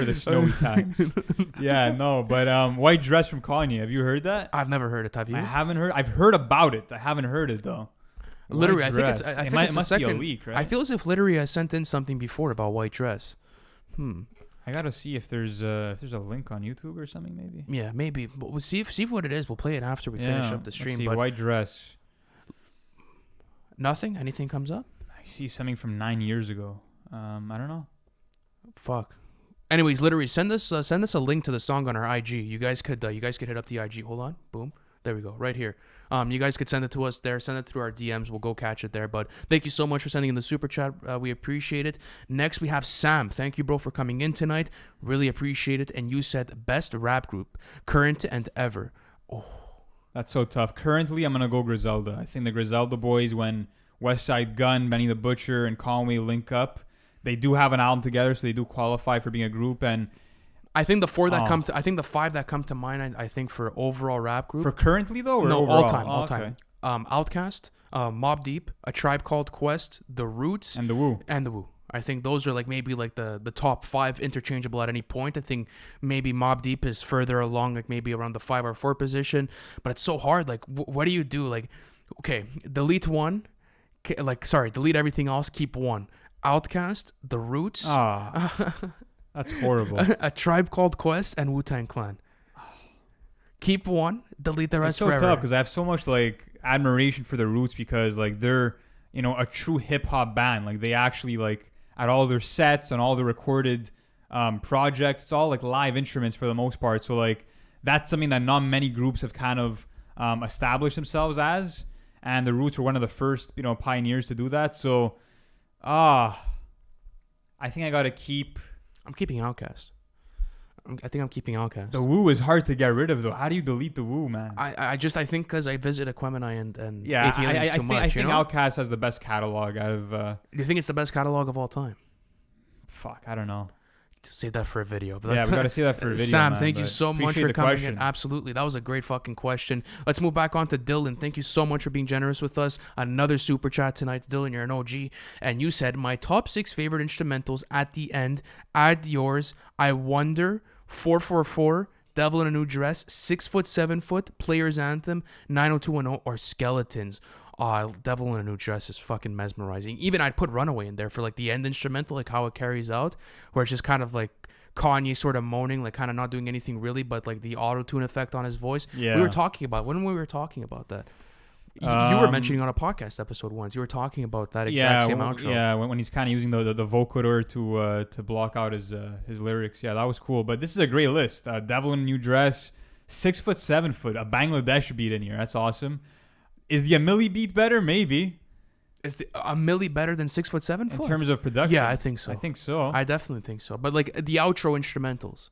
S1: the snowy times. Yeah, no, but White Dress from Kanye. Have you heard that?
S2: I've never heard it. Have you?
S1: I haven't heard. I've heard about it. I haven't heard it though.
S2: Literally,
S1: White
S2: I think
S1: Dress.
S2: it's. I
S1: it
S2: think it's
S1: it
S2: the
S1: must
S2: second.
S1: be a leak, right?
S2: I feel as if Literally has sent in something before about White Dress.
S1: I gotta see if there's a link on YouTube or something, maybe.
S2: Yeah, maybe. But we'll see what it is. We'll play it after we finish up the
S1: Let's
S2: stream.
S1: see,
S2: But
S1: White Dress.
S2: nothing. Anything comes up?
S1: I see something from 9 years ago. I don't know.
S2: Fuck. Anyways, Literally, send us a link to the song on our IG. You guys could hit up the IG. Hold on. Boom. There we go. Right here. You guys could send it to us there. Send it through our DMs. We'll go catch it there. But thank you so much for sending in the super chat. We appreciate it. Next, we have Sam. Thank you, bro, for coming in tonight. Really appreciate it. And you said best rap group, current and ever. Oh,
S1: That's so tough. Currently, I'm gonna go Griselda. I think the Griselda boys, when West Side Gun, Benny the Butcher, and Conway link up, they do have an album together, so they do qualify for being a group. And
S2: I think the five that come to mind. I think for overall rap group.
S1: for currently though, or
S2: No,
S1: overall?
S2: all
S1: Okay.
S2: time. Outkast, Mobb Deep, A Tribe Called Quest, The Roots,
S1: And the Woo.
S2: and The Woo. I think those are like maybe like the top 5 interchangeable at any point. I think maybe Mobb Deep is further along, like maybe around the 5 or 4 position. But it's so hard. Like, what do you do? Like, okay, delete one. Delete everything else. Keep one. Outkast, The Roots,
S1: That's horrible.
S2: A Tribe Called Quest, and Wu-Tang Clan. Keep one. Delete the
S1: It's
S2: rest
S1: so
S2: forever.
S1: tough because I have so much like admiration for the Roots because like they're a true hip hop band. Like they actually like at all their sets and all the recorded projects, it's all like live instruments for the most part. So like that's something that not many groups have kind of established themselves as, and the Roots were one of the first pioneers to do that. So I think I gotta keep.
S2: I'm keeping Outkast. I think I'm keeping Outkast.
S1: The Woo is hard to get rid of though. How do you delete the Woo, man?
S2: I think because I visit Aquemini and
S1: Yeah,
S2: ATLiens too much.
S1: I think
S2: you know?
S1: Outkast has the best catalog out of.
S2: Do you think it's the best catalog of all time?
S1: Fuck, I don't know.
S2: Save that for a video. But
S1: Yeah, we gotta see that for a video.
S2: Sam,
S1: man,
S2: thank you
S1: but
S2: so much
S1: appreciate
S2: for
S1: the
S2: coming
S1: question.
S2: in. Absolutely. That was a great fucking question. Let's move back on to Dylan. Thank you so much for being generous with us. Another super chat tonight. Dylan, you're an OG. And you said, my top 6 favorite instrumentals at the end. Add yours. I Wonder, 444, Devil in a New Dress, 6 Foot, 7 Foot, Players Anthem, 90210, or Skeletons. Devil in a New Dress is fucking mesmerizing. Even I'd put Runaway in there for like the end instrumental, like how it carries out, where it's just kind of like Kanye sort of moaning, like kind of not doing anything really, but like the auto-tune effect on his voice.
S1: Yeah.
S2: We were talking about when we were talking about that. You were mentioning on a podcast episode once. You were talking about that exact same outro.
S1: Yeah, when he's kind of using the vocoder to block out his lyrics. Yeah, that was cool. But this is a great list. Devil in a New Dress, 6 Foot, 7 Foot, a Bangladesh beat in here. That's awesome. Is the Amili beat better? Maybe.
S2: Is a milli better than 6 Foot, 7 Foot?
S1: In terms of production?
S2: Yeah, I think so.
S1: I think so.
S2: I definitely think so. But like the outro instrumentals,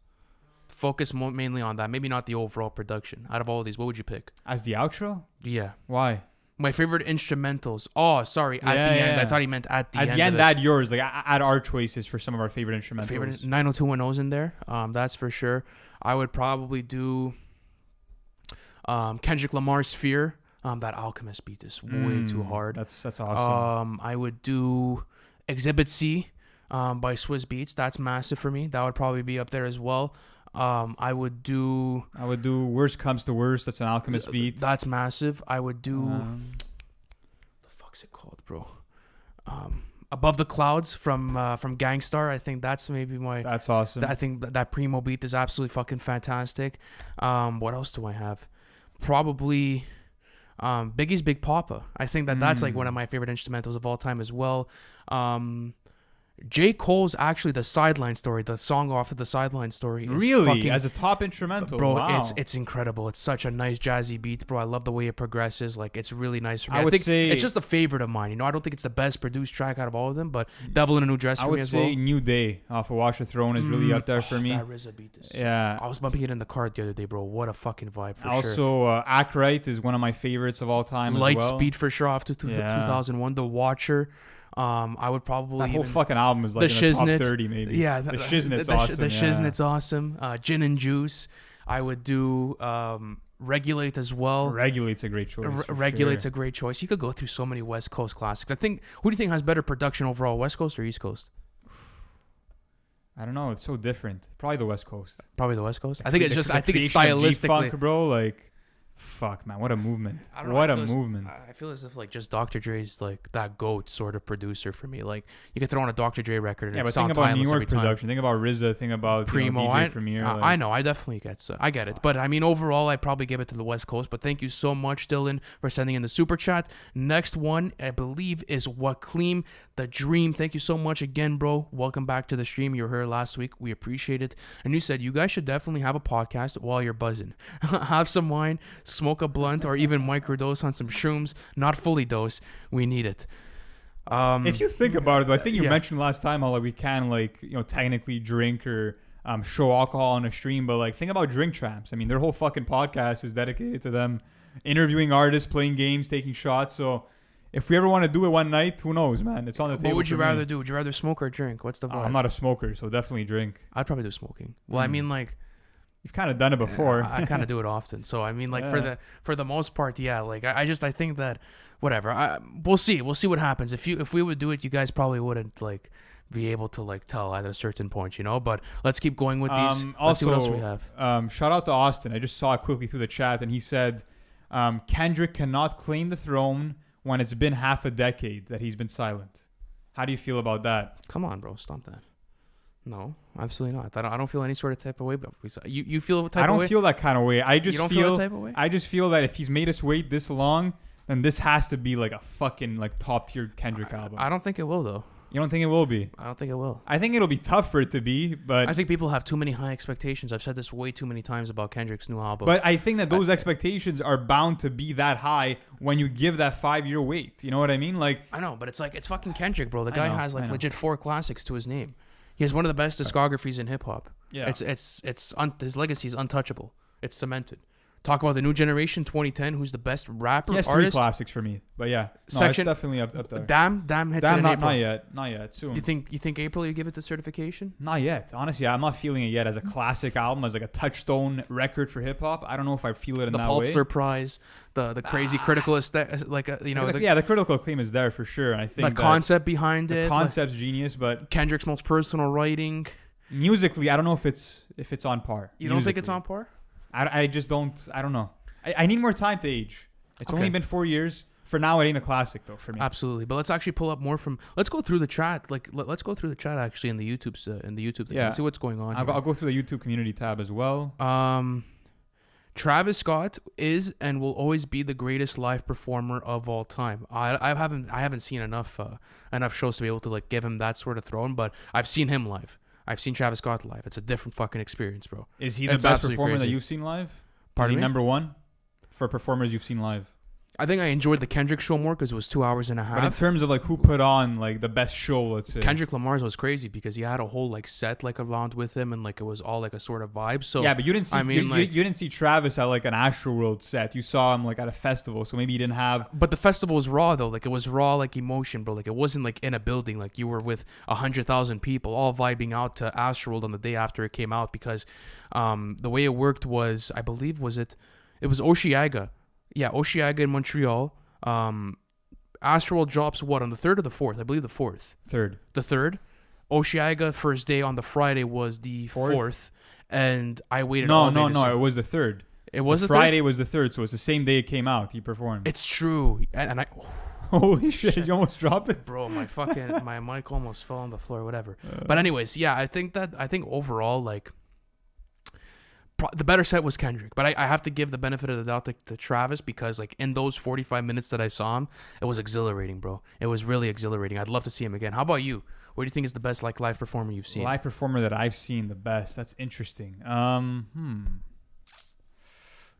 S2: focus mainly on that. Maybe not the overall production. Out of all of these, what would you pick?
S1: As the outro?
S2: Yeah.
S1: Why?
S2: My favorite instrumentals. Oh, sorry. At the end. I thought he meant at the end.
S1: At the end, add yours. Like, add our choices for some of our favorite instrumentals.
S2: Favorite 90210's in there. That's for sure. I would probably do Kendrick Lamar's Fear. That Alchemist beat is way too hard.
S1: That's awesome.
S2: I would do Exhibit C by Swizz Beatz. That's massive for me. That would probably be up there as well. I would do
S1: Worst Comes to Worst. That's an Alchemist beat.
S2: That's massive. I would do the fuck's it called, bro? Above the Clouds from Gangstar. I think that's maybe my.
S1: That's awesome.
S2: I think that Primo beat is absolutely fucking fantastic. What else do I have? Probably Biggie's Big Papa. I think that's like one of my favorite instrumentals of all time as well. J. Cole's actually The Sideline Story, the song off of The Sideline Story. Is
S1: really?
S2: fucking,
S1: as a top instrumental?
S2: bro,
S1: wow.
S2: it's incredible. It's such a nice jazzy beat, bro. I love the way it progresses. Like, it's really nice for me.
S1: I would
S2: think
S1: say
S2: it's just a favorite of mine. You know, I don't think it's the best produced track out of all of them, but Devil in a New Dress for me as well.
S1: I would say New Day off of Watch the Throne is really up there for me.
S2: That RZA beat is.
S1: Yeah.
S2: I was bumping it in the car the other day, bro. What a fucking vibe for sure.
S1: Also, Act Right is one of my favorites of all time
S2: Light
S1: as well.
S2: Speed for sure off to 2001. The Watcher. I would probably
S1: That whole
S2: even,
S1: fucking album is like
S2: the
S1: in the top
S2: Shiznit.
S1: 30 maybe.
S2: Yeah,
S1: the Shiznit's awesome.
S2: The
S1: yeah.
S2: Shiznit's awesome. Gin and Juice. I would do Regulate as well.
S1: Regulate's a great choice. for
S2: Regulate's
S1: sure.
S2: a great choice. You could go through so many West Coast classics. I think. Who do you think has better production overall, West Coast or East Coast?
S1: I don't know. It's so different. Probably the West Coast.
S2: Probably the West Coast. I think it's just.
S1: The
S2: I think it's
S1: creation of
S2: stylistically.
S1: G-Funk, bro. Like, fuck, man. What a movement.
S2: I don't know,
S1: What
S2: I
S1: a
S2: feel as-
S1: movement.
S2: I feel as if like just Dr. Dre's like that GOAT sort of producer for me. Like you could throw on a Dr. Dre record and
S1: Yeah,
S2: it
S1: but
S2: sound
S1: think about New
S2: timeless every
S1: York
S2: time.
S1: production. Think about RZA. Think about
S2: Primo,
S1: DJ Premier. Like,
S2: I know, I definitely get it, but I mean overall, I probably give it to the West Coast. But thank you so much, Dylan, for sending in the super chat. Next one, I believe, is Wacleem the Dream. Thank you so much again, bro. Welcome back to the stream. You were here last week. We appreciate it. And you said you guys should definitely have a podcast while you're buzzing. Have some wine, smoke a blunt, or even microdose on some shrooms. Not fully dose. We need it.
S1: If you think about it, though, I think you
S2: Yeah.
S1: mentioned last time how like we can like technically drink or show alcohol on a stream, but like think about Drink Champs. I mean, their whole fucking podcast is dedicated to them interviewing artists, playing games, taking shots. So if we ever want to do it one night, who knows, man? It's on the table.
S2: What would you
S1: for me.
S2: rather do? Would you rather smoke or drink? What's the vibe?
S1: I'm not a smoker, so definitely drink.
S2: I'd probably do smoking. Well, I mean, like,
S1: You've kind of done it before.
S2: I kind of do it often. So I mean, like for the most part, yeah. Like I think that whatever. We'll see. We'll see what happens. If we would do it, you guys probably wouldn't like be able to like tell at a certain point, you know. But let's keep going with these. Let's see what else we have.
S1: Shout out to Austin. I just saw it quickly through the chat, and he said Kendrick cannot claim the throne when it's been half a decade that he's been silent. How do you feel about that?
S2: Come on, bro. Stop that. No, absolutely not. I don't feel any sort of type of way. But you feel what type
S1: I
S2: of
S1: don't
S2: way?
S1: feel that kind of way. I just
S2: You don't
S1: feel,
S2: feel that type of way?
S1: I just feel that if he's made us wait this long, then this has to be like a fucking like top tier Kendrick album.
S2: I don't think it will though.
S1: You don't think it will be?
S2: I don't think it will.
S1: I think it'll be tough for it to be, but
S2: I think people have too many high expectations. I've said this way too many times about Kendrick's new album.
S1: But I think that those expectations are bound to be that high when you give that 5-year wait. You know what I mean? Like,
S2: I know, but it's like it's fucking Kendrick, bro. The
S1: I
S2: guy
S1: know,
S2: has
S1: I
S2: like
S1: know.
S2: legit 4 classics to his name. He has one of the best discographies in hip hop.
S1: Yeah.
S2: His legacy is untouchable. It's cemented. Talk about the new generation, 2010. Who's the best rapper
S1: he has 3
S2: artist?
S1: classics for me. But yeah, no,
S2: Section-
S1: it's definitely up there.
S2: Damn hits it
S1: Damn,
S2: in
S1: not
S2: April.
S1: yet. Not yet. Soon.
S2: You think April you give it the certification?
S1: Not yet. Honestly, I'm not feeling it yet as a classic album, as like a touchstone record for hip hop. I don't know if I feel it in
S2: The
S1: that
S2: Pulitzer
S1: way.
S2: Prize, the crazy critical like
S1: The critical acclaim is there for sure. And I think
S2: the concept behind
S1: the
S2: it,
S1: concept's genius, but
S2: Kendrick's most personal writing.
S1: musically, I don't know if it's on par.
S2: You don't think it's
S1: musically.
S2: on par?
S1: I just don't. I don't know. I need more time to age. It's
S2: Okay.
S1: only been 4 years. For now, it ain't a classic though for me.
S2: Absolutely, but let's actually pull up more from. Let's go through the chat. Like, let's go through the chat actually in the YouTube thing.
S1: Yeah.
S2: And see what's going on.
S1: I'll
S2: here.
S1: go through the YouTube community tab as well.
S2: Travis Scott is and will always be the greatest live performer of all time. I haven't seen enough shows to be able to like give him that sort of throne, but I've seen him live. I've seen Travis Scott live. It's a different fucking experience, bro.
S1: Is he the
S2: It's
S1: best
S2: absolutely
S1: performer that
S2: crazy.
S1: you've seen live?
S2: Pardon
S1: Is he
S2: me?
S1: number one for performers you've seen live?
S2: I think I enjoyed the Kendrick show more because it was 2 hours and a
S1: But in
S2: half.
S1: terms of like who put on like the best show, let's say.
S2: Kendrick Lamar's was crazy because he had a whole like set like around with him and like it was all like a sort of vibe. So
S1: Yeah, but you didn't see.
S2: I mean, like-
S1: you didn't see Travis at like an Astroworld set. You saw him like at a festival, so maybe you didn't have.
S2: But the festival was raw though. Like it was raw, like emotion, bro. Like it wasn't like in a building. Like you were with 100,000 people all vibing out to Astroworld on the day after it came out because, the way it worked was, I believe, it was Osheaga. Yeah, Osheaga in Montreal. Astroworld drops what on the 3rd or the 4th? I believe the 4th.
S1: Third.
S2: The 3rd. Osheaga first day on the Friday was the 4th. And I waited all day to see.
S1: It was the third.
S2: It was the
S1: Friday was the third, so it's the same day it came out. He performed.
S2: It's true. And I...
S1: Holy shit! You almost dropped it.
S2: Bro, my mic almost fell on the floor, whatever. But anyways, yeah, I think overall, like, the better set was Kendrick. But I have to give the benefit of the doubt to Travis because, like, in those 45 minutes that I saw him, it was exhilarating, bro. It was really exhilarating. I'd love to see him again. How about you? What do you think is the best, like, live performer you've seen?
S1: Live performer that I've seen the best. That's interesting.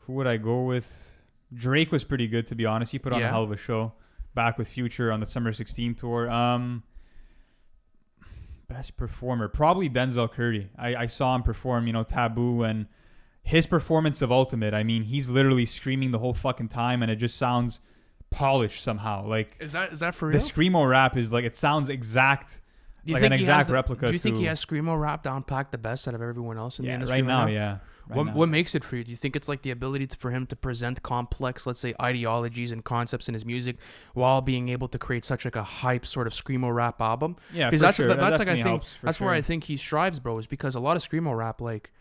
S1: Who would I go with? Drake was pretty good, to be honest. He put on a
S2: Yeah.
S1: hell of a show. Back with Future on the Summer 16 tour. Best performer, probably Denzel Curry. I saw him perform, Taboo, and his performance of Ultimate. I mean, he's literally screaming the whole fucking time, and it just sounds polished somehow. Like
S2: Is that for
S1: the
S2: real?
S1: screamo rap is like it sounds exact,
S2: Do you
S1: like
S2: think
S1: an
S2: he
S1: exact
S2: has the-
S1: replica.
S2: Do you think
S1: to,
S2: he has screamo rap down packed the best out of everyone else in the industry
S1: right now? Yeah. Right now.
S2: What makes it for you? Do you think it's like the ability for him to present complex, let's say, ideologies and concepts in his music while being able to create such like a hype sort of screamo rap album?
S1: Yeah,
S2: Because
S1: for
S2: that's
S1: sure.
S2: that's
S1: That
S2: like I
S1: definitely
S2: think
S1: helps, for
S2: that's where
S1: sure.
S2: I think he strives, bro. Is because a lot of screamo rap, like,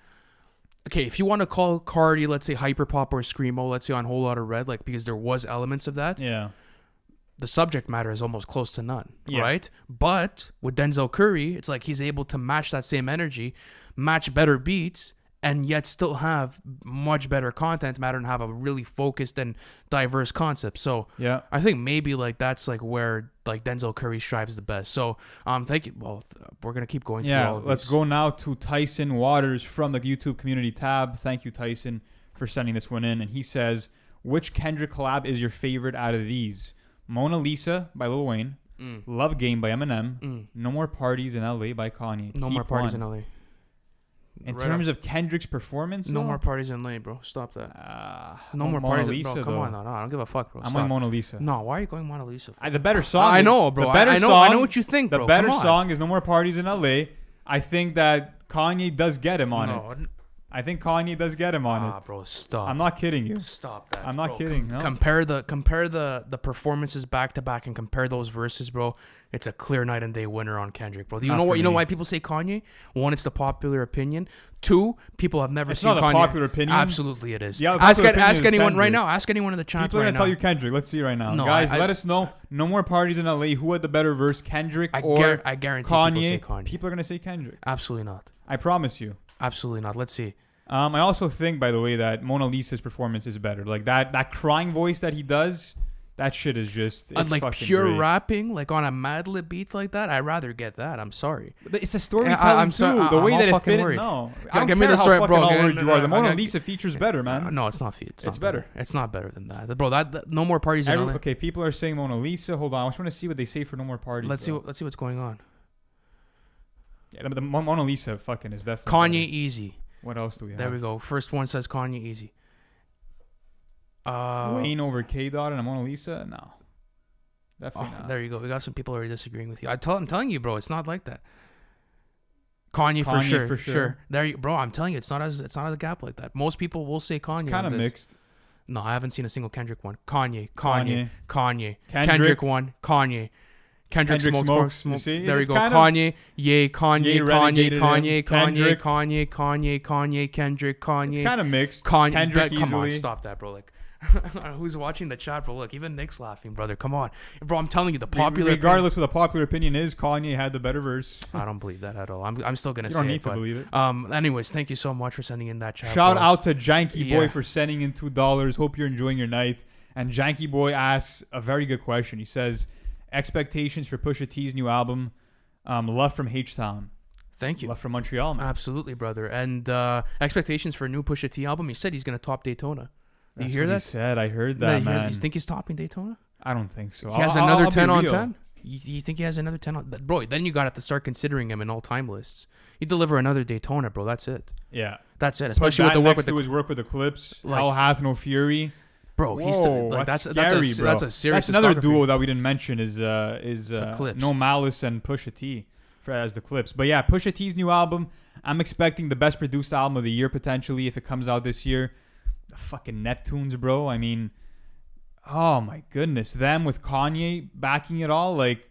S2: okay, if you want to call Cardi, let's say, hyperpop or screamo, let's say on Whole Lotta Red, like because there was elements of that,
S1: Yeah.
S2: the subject matter is almost close to none,
S1: Yeah.
S2: right? But with Denzel Curry, it's like he's able to match that same energy, match better beats, and yet still have much better content matter and have a really focused and diverse concept. So
S1: Yeah.
S2: I think maybe like that's like where like Denzel Curry strives the best. So thank you. Well, we're gonna keep going through
S1: Yeah,
S2: all of
S1: let's
S2: these.
S1: go now to Tyson Waters from the YouTube community tab. Thank you, Tyson, for sending this one in. And he says, which Kendrick collab is your favorite out of these? Mona Lisa by Lil Wayne, Love Game by Eminem, No More Parties in LA by Kanye.
S2: No
S1: Keep
S2: more parties
S1: one.
S2: in LA.
S1: In
S2: Right
S1: terms of Kendrick's performance,
S2: No
S1: though,
S2: more parties in LA, bro. Stop that. No more
S1: Mona
S2: parties,
S1: Lisa,
S2: bro. Come
S1: though.
S2: on, no, I don't give a fuck, bro.
S1: I'm
S2: Stop.
S1: like Mona Lisa.
S2: No, why are you going Mona Lisa?
S1: The better song.
S2: I
S1: is-
S2: know, bro.
S1: The better
S2: I know.
S1: song,
S2: I know what you think,
S1: the
S2: bro.
S1: better
S2: Come on.
S1: song is No More Parties in LA. I think that Kanye does get him on it.
S2: No,
S1: I think Kanye does get him on it.
S2: bro, stop.
S1: I'm not kidding you.
S2: Stop that.
S1: I'm not
S2: bro.
S1: kidding, no.
S2: Compare the performances back to back and compare those verses, bro. It's a clear night and day winner on Kendrick, bro. You
S1: Not
S2: know what?
S1: for
S2: You know
S1: me.
S2: why people say Kanye? One, it's the popular opinion. Two, people have never
S1: It's
S2: seen
S1: not a
S2: Kanye.
S1: popular opinion.
S2: Absolutely, it is.
S1: Yeah, the
S2: ask
S1: popular opinion
S2: ask
S1: is
S2: anyone right
S1: Kendrick.
S2: now. Ask anyone in the chat
S1: People are
S2: right
S1: gonna tell
S2: now.
S1: you Kendrick. Let's see right now,
S2: No,
S1: guys.
S2: I-
S1: let us know. No More Parties in LA. Who had the better verse, Kendrick
S2: I
S1: or
S2: guarantee
S1: Kanye?
S2: people say Kanye.
S1: People are gonna say Kendrick.
S2: Absolutely not.
S1: I promise you.
S2: Absolutely not. Let's see.
S1: I also think, by the way, that Mona Lisa's performance is better. Like that crying voice that he does, that shit is just it's
S2: Like
S1: fucking
S2: pure
S1: great.
S2: rapping, like on a Mad Lib beat like that, I'd rather get that. I'm sorry.
S1: It's a storytelling
S2: I'm
S1: too.
S2: so-
S1: the
S2: I'm
S1: way
S2: all
S1: that it
S2: fucking
S1: fit.
S2: worried.
S1: No,
S2: Yeah,
S1: I don't
S2: give me
S1: care
S2: the
S1: how
S2: story,
S1: fucking
S2: bro.
S1: all
S2: Okay,
S1: worried
S2: no,
S1: you
S2: no,
S1: are. The
S2: I
S1: Mona
S2: got-
S1: Lisa features better, man.
S2: No, it's not. It's
S1: better.
S2: It's not better than that, bro. That no more parties in LA.
S1: Okay, people are saying Mona Lisa. Hold on, I just want to see what they say for No More Parties.
S2: Let's see.
S1: though.
S2: Let's see what's going on.
S1: Yeah, the Mona Lisa fucking is definitely
S2: Kanye
S1: better.
S2: Easy.
S1: What else do we have?
S2: There we go. First one says Kanye Easy.
S1: Wayne over K Dot and a Mona Lisa? No, definitely not.
S2: There you go. We got some people who are disagreeing with you. I'm telling you, bro. It's not like that. Kanye for
S1: Kanye for
S2: sure.
S1: sure.
S2: There, bro. I'm telling you, it's not a gap like that. Most people will say Kanye.
S1: It's kind
S2: on
S1: of
S2: this.
S1: mixed.
S2: No, I haven't seen a single Kendrick one. Kanye.
S1: Kanye.
S2: Kendrick one. Kanye. Kendrick smokes.
S1: You see?
S2: There you
S1: It's
S2: go.
S1: kind of-
S2: Kanye. Yay. Kanye.
S1: Ye
S2: Kanye.
S1: relegated him.
S2: Kanye. Kanye.
S1: Kendrick.
S2: Kanye. Kanye. Kanye. Kendrick. Kanye.
S1: It's kind of mixed.
S2: Kanye.
S1: Kendrick
S2: Come on,
S1: easily.
S2: stop that, bro. Like, who's watching the chat, bro? Look, even Nick's laughing, brother. Come on, bro. I'm telling you, the popular.
S1: Regardless what the popular opinion is, Kanye had the better verse.
S2: I don't believe that at all. I'm still gonna
S1: You
S2: say
S1: don't need
S2: it.
S1: to
S2: But,
S1: believe it.
S2: anyways, thank you so much for sending in that chat.
S1: Shout
S2: bro.
S1: out to Janky Boy
S2: Yeah.
S1: for sending in $2. Hope you're enjoying your night. And Janky Boy asks a very good question. He says, expectations for Pusha T's new album, Love from H-Town.
S2: Thank you.
S1: Love from Montreal, man.
S2: Absolutely, brother. And expectations for a new Pusha T album. He said he's gonna top Daytona. Do you
S1: That's
S2: hear
S1: what
S2: that?
S1: He said. I heard
S2: Yeah,
S1: that,
S2: you heard-
S1: man.
S2: You think he's topping Daytona?
S1: I don't think so.
S2: He has
S1: I'll
S2: another
S1: be
S2: 10 on
S1: real.
S2: 10? You think he has another 10 on... Bro, then you got to have to start considering him in all time lists. You deliver another Daytona, bro. That's it.
S1: Yeah.
S2: That's it.
S1: Put
S2: Especially with
S1: that
S2: the work
S1: next
S2: with
S1: to
S2: the...
S1: his work with the Clips.
S2: Like-
S1: Hell Hath No Fury.
S2: Bro, he's
S1: Whoa,
S2: still... Like, that's
S1: scary, bro.
S2: that's a serious
S1: That's another
S2: discography.
S1: duo that we didn't mention is
S2: Clips.
S1: No Malice and Pusha T as the Clips. But yeah, Pusha T's new album. I'm expecting the best produced album of the year potentially if it comes out this year. The fucking Neptunes, bro. I mean, oh my goodness, them with Kanye backing it all. Like,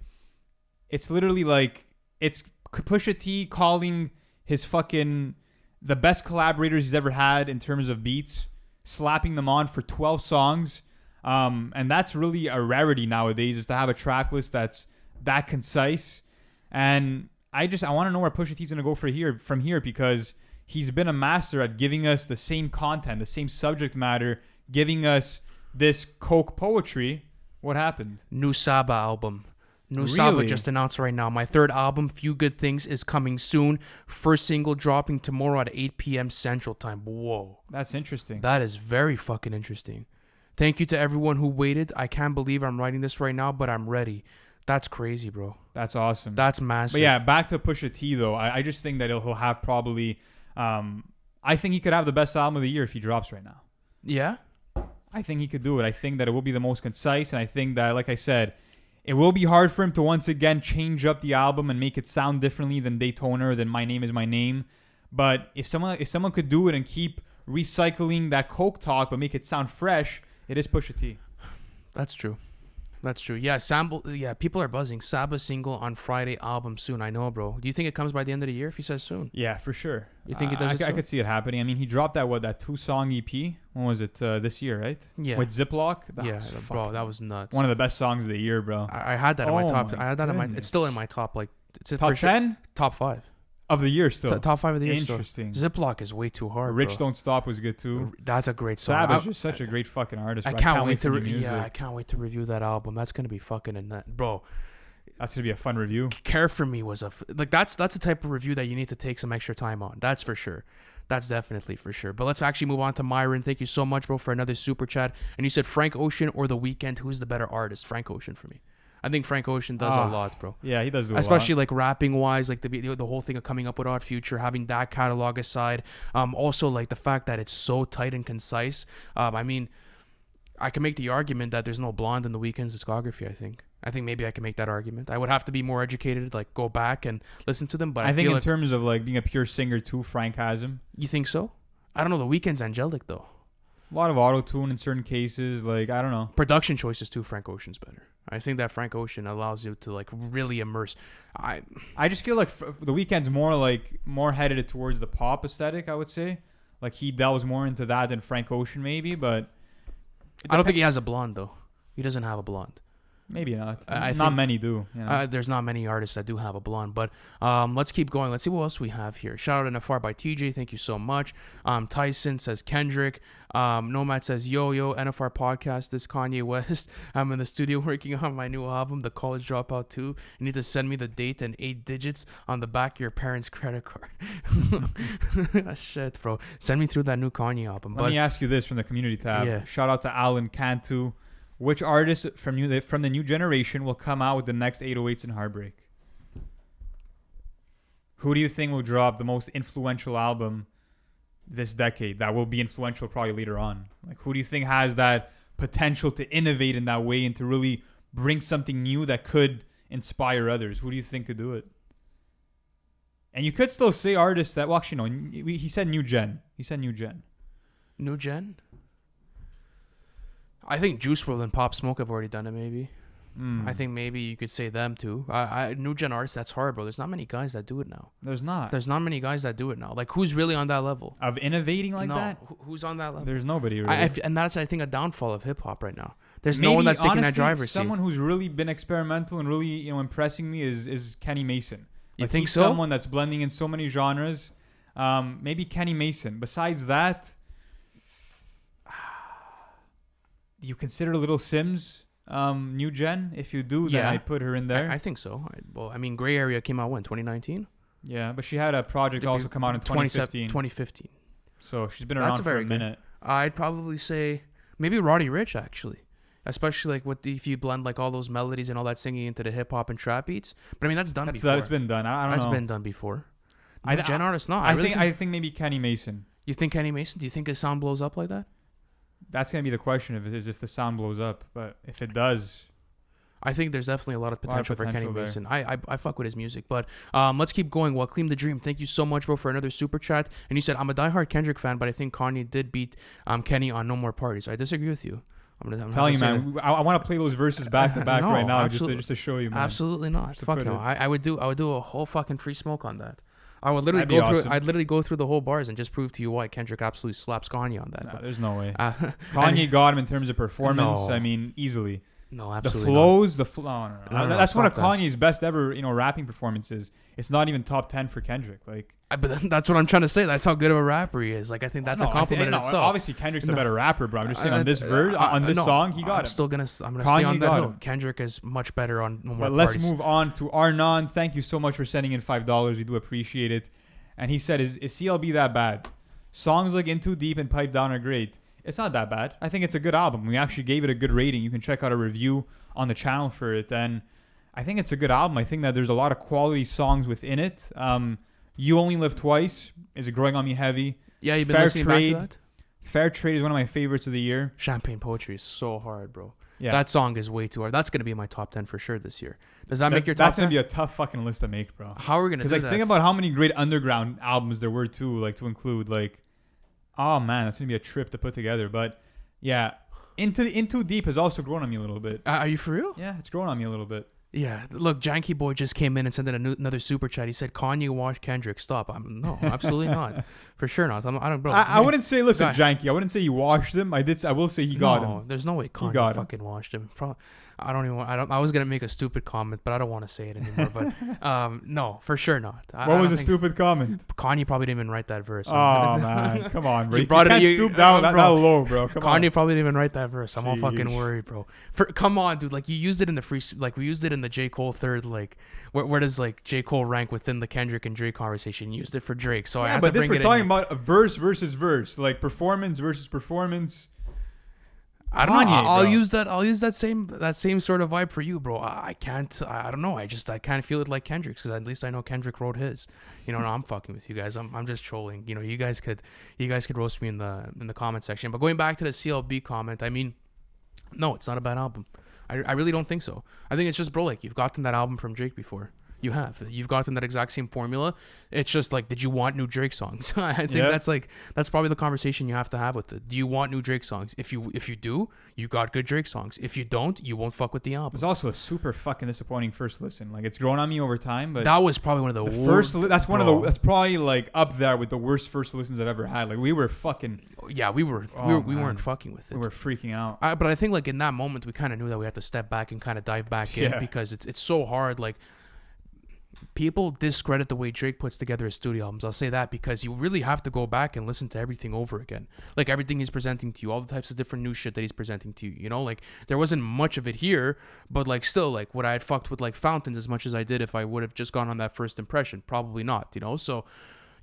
S1: it's literally like it's Pusha T calling his fucking the best collaborators he's ever had in terms of beats, slapping them on for 12 songs. And that's really a rarity nowadays, is to have a track list that's that concise. And I want to know where Pusha T's gonna go from here because he's been a master at giving us the same content, the same subject matter, giving us this coke poetry. What happened?
S2: New Saba album. New Saba
S1: Really?
S2: just announced right now. My third album, Few Good Things, is coming soon. First single dropping tomorrow at 8 p.m. Central Time. Whoa.
S1: That's interesting.
S2: That is very fucking interesting. Thank you to everyone who waited. I can't believe I'm writing this right now, but I'm ready. That's crazy, bro.
S1: That's awesome.
S2: That's massive.
S1: But yeah, back to Pusha T though. I just think that he'll have probably. I think he could have the best album of the year if he drops right now.
S2: Yeah?
S1: I think he could do it. I think that it will be the most concise, and I think that, like I said, it will be hard for him to once again change up the album and make it sound differently than Daytona or than My Name Is My Name. But if someone could do it and keep recycling that Coke talk but make it sound fresh, it is Pusha T.
S2: That's true. That's true. Yeah, people are buzzing. Saba single on Friday, album soon. I know, bro. Do you think it comes by the end of the year if he says soon?
S1: Yeah, for sure.
S2: You think he does it soon?
S1: I could see it happening. I mean, he dropped that 2-song EP. When was it? This year, right?
S2: Yeah.
S1: With Ziploc.
S2: Bro, that was nuts.
S1: One of the best songs of the year, bro.
S2: I had that in my top.
S1: My
S2: I had that in my.
S1: goodness.
S2: It's still in my top. Like it's
S1: Top 10
S2: top 5
S1: of the year still.
S2: Top 5 of the year.
S1: Interesting.
S2: Still. Ziploc is way too hard.
S1: Rich
S2: bro.
S1: Don't Stop was good too.
S2: That's a great song.
S1: Sab is just such a great fucking artist.
S2: I
S1: bro.
S2: can't wait to
S1: for the music.
S2: I can't wait to review that album. That's gonna be fucking bro.
S1: That's gonna be a fun review.
S2: Care for Me was that's the type of review that you need to take some extra time on. That's for sure. That's definitely for sure. But let's actually move on to Myron. Thank you so much, bro, for another super chat. And you said Frank Ocean or The Weeknd. Who's the better artist? Frank Ocean for me. I think Frank Ocean does a lot, bro.
S1: Yeah, he does do
S2: Especially
S1: a lot.
S2: like rapping wise, like the whole thing of coming up with Odd Future, having that catalog aside. Also like the fact that it's so tight and concise. I mean, I can make the argument that there's no blonde in The Weeknd's discography. I think maybe I can make that argument. I would have to be more educated, like go back and listen to them. But
S1: I think
S2: feel
S1: in
S2: like,
S1: terms of like being a pure singer too, Frank has him.
S2: you think so? I don't know. The Weeknd's angelic though.
S1: A lot of auto-tune in certain cases. Like, I don't know.
S2: Production choices too. Frank Ocean's better. I think that Frank Ocean allows you to like really immerse.
S1: I just feel like The Weeknd's more headed towards the pop aesthetic, I would say. Like he delves more into that than Frank Ocean maybe, but
S2: I don't think he has a blonde though. He doesn't have a blonde.
S1: maybe not.
S2: I
S1: Not
S2: think-
S1: many do. You know?
S2: There's not many artists that do have a blonde, but let's keep going. Let's see what else we have here. Shout out NFR by TJ. Thank you so much. Tyson says Kendrick. Nomad says yo NFR podcast. This Kanye West. I'm in the studio working on my new album, The College Dropout 2. You need to send me the date and 8 digits on the back of your parents' credit card. Shit, bro. Send me through that new Kanye album.
S1: Let me ask you this from the community tab.
S2: Yeah.
S1: Shout out to Alan Cantu. Which artist from the new generation will come out with the next 808s and Heartbreak? Who do you think will drop the most influential album this decade that will be influential probably later on? Like, who do you think has that potential to innovate in that way and to really bring something new that could inspire others? Who do you think could do it? And you could still say artists that, well, actually, no, he said new gen.
S2: New gen? I think Juice WRLD and Pop Smoke have already done it, maybe. I think maybe you could say them too. New gen artists, that's hard, bro. There's not many guys that do it now.
S1: There's not.
S2: There's not many guys that do it now. Like, who's really on that level?
S1: Of innovating like
S2: no,
S1: that?
S2: who's on that level?
S1: There's nobody really.
S2: And that's, I think, a downfall of hip hop right now. There's
S1: Maybe,
S2: no one that's taking that
S1: honestly,
S2: driver's seat.
S1: Someone who's really been experimental and really impressing me is Kenny Mason.
S2: You
S1: Like,
S2: think
S1: he's
S2: so?
S1: Someone that's blending in so many genres. Maybe Kenny Mason. Besides that, do you consider Little Sims new gen? If you do, then
S2: Yeah.
S1: I'd put her in there.
S2: I think so. Gray Area came out when? 2019?
S1: Yeah, but she had a project also come out in 2015.
S2: 2015.
S1: So she's been
S2: That's
S1: around for
S2: very
S1: a
S2: good.
S1: minute.
S2: I'd probably say maybe Roddy Ricch, actually. Especially like if you blend like all those melodies and all that singing into the hip hop and trap beats. But I mean, that's done before.
S1: That's been done. I don't
S2: That's
S1: know.
S2: been done before.
S1: I-
S2: New gen artists, no.
S1: I think maybe Kenny Mason.
S2: You think Kenny Mason? Do you think his sound blows up like that?
S1: That's gonna be the question if the sound blows up. But if it does,
S2: I think there's definitely a lot of potential for Kenny
S1: potential there.
S2: Mason. I fuck with his music, but let's keep going. Well, Claim the Dream, thank you so much, bro, for another super chat. And you said I'm a diehard Kendrick fan, but I think Kanye did beat Kenny on No More Parties. I disagree with you. I'm
S1: telling you, man, I want to play those verses back to back
S2: No,
S1: right now
S2: absolutely.
S1: just to show you, man.
S2: Absolutely not.
S1: Just to
S2: Fuck
S1: put
S2: no.
S1: it-
S2: I would do a whole fucking free smoke on that. I would literally
S1: That'd be
S2: go through.
S1: awesome.
S2: I'd literally go through the whole bars and just prove to you why Kendrick absolutely slaps Kanye on that.
S1: Nah, there's no way.
S2: But,
S1: Kanye got him in terms of performance.
S2: No.
S1: I mean, easily.
S2: no,
S1: The
S2: absolutely
S1: flows, no.
S2: No, no,
S1: That's one of
S2: stop that.
S1: Kanye's best ever, rapping performances. It's not even top 10 for Kendrick. Like,
S2: But that's what I'm trying to say. That's how good of a rapper he is. Like I think that's
S1: no,
S2: a compliment in itself.
S1: Obviously, Kendrick's a
S2: No.
S1: better rapper, bro. I'm just saying on this
S2: No,
S1: song, he got
S2: I'm
S1: it.
S2: still gonna. I'm gonna
S1: Kanye
S2: stay on that
S1: got
S2: hill.
S1: him.
S2: Kendrick is much better on No More
S1: But let's
S2: Parties.
S1: move on to Arnon. Thank you so much for sending in $5. We do appreciate it. And he said, is CLB that bad? Songs like In Too Deep and Pipe Down are great. It's not that bad. I think it's a good album. We actually gave it a good rating. You can check out a review on the channel for it. And I think it's a good album. I think that there's a lot of quality songs within it. You Only Live Twice is growing on me heavy.
S2: Yeah, you've been
S1: Fair
S2: listening
S1: Trade.
S2: back to that.
S1: Fair Trade is one of my favorites of the year.
S2: Champagne Poetry is so hard, bro.
S1: Yeah.
S2: That song is way too hard. That's gonna be my top 10 for sure this year. Does that make your top
S1: That's
S2: 10?
S1: gonna be a tough fucking list to make, bro.
S2: How are we gonna do
S1: Because
S2: that?
S1: think about how many great underground albums there were too, like to include. Like, oh man, that's gonna be a trip to put together. But yeah, Into Deep has also grown on me a little bit.
S2: Are you for real?
S1: Yeah, it's grown on me a little bit.
S2: Yeah. Look, Janky Boy just came in and sent in another super chat. He said, "Kanye washed Kendrick." Stop. No, absolutely not. For sure not. I don't, bro.
S1: I wouldn't say, listen,
S2: Guy.
S1: Janky. I wouldn't say you washed him. I will say he got
S2: No,
S1: him.
S2: there's no way Kanye
S1: got him.
S2: fucking washed him. I don't even. I was gonna make a stupid comment, but I don't want to say it anymore. But no, for sure not.
S1: What was
S2: don't
S1: the
S2: think-
S1: stupid comment?
S2: Kanye probably didn't even write that verse.
S1: Oh man, come on, bro.
S2: You
S1: You
S2: brought it-
S1: can't
S2: you-
S1: stoop down that
S2: bro.
S1: low, bro. Come on.
S2: Kanye probably didn't even write that verse. I'm all fucking
S1: Sheesh.
S2: worried, bro. Come on, dude. Like you used it in the free. Like we used it in the J. Cole third. Like where does like J. Cole rank within the Kendrick and Drake conversation? You used it for Drake. So I
S1: Yeah,
S2: had
S1: but
S2: to
S1: this
S2: bring
S1: we're
S2: it
S1: talking
S2: in.
S1: about a verse versus verse, like performance versus performance.
S2: I don't know.
S1: Kanye,
S2: I'll
S1: bro.
S2: use that. I'll use that same sort of vibe for you, bro. I can't. I don't know. I can't feel it like Kendrick's because at least I know Kendrick wrote his. You know, no, I'm fucking with you guys. I'm just trolling. You know, you guys could roast me in the comment section. But going back to the CLB comment, I mean, no, it's not a bad album. I really don't think so. I think it's just, bro, like you've gotten that album from Drake before. You have. You've gotten that exact same formula. It's just like, did you want new Drake songs? I think
S1: Yeah.
S2: that's probably the conversation you have to have with it. Do you want new Drake songs? If you do, you got good Drake songs. If you don't, you won't fuck with the
S1: It
S2: album.
S1: was also a super fucking disappointing first listen. Like it's grown on me over time, but
S2: That was probably one of the,
S1: the
S2: worst.
S1: that's one of the
S2: bro.
S1: that's probably like up there with the worst first listens I've ever had. Like we were fucking
S2: Yeah, we
S1: Oh,
S2: weren't
S1: man.
S2: fucking with it.
S1: we were freaking out.
S2: But I think like in that moment we kind of knew that we had to step back and kind of dive back in
S1: Yeah.
S2: because it's so hard. Like people discredit the way Drake puts together his studio albums. I'll say that because you really have to go back and listen to everything over again. Like everything he's presenting to you, all the types of different new shit that he's presenting to you. You know, like there wasn't much of it here, but like still, like would I had fucked with like Fountains as much as I did if I would have just gone on that first impression? Probably not. You know, so.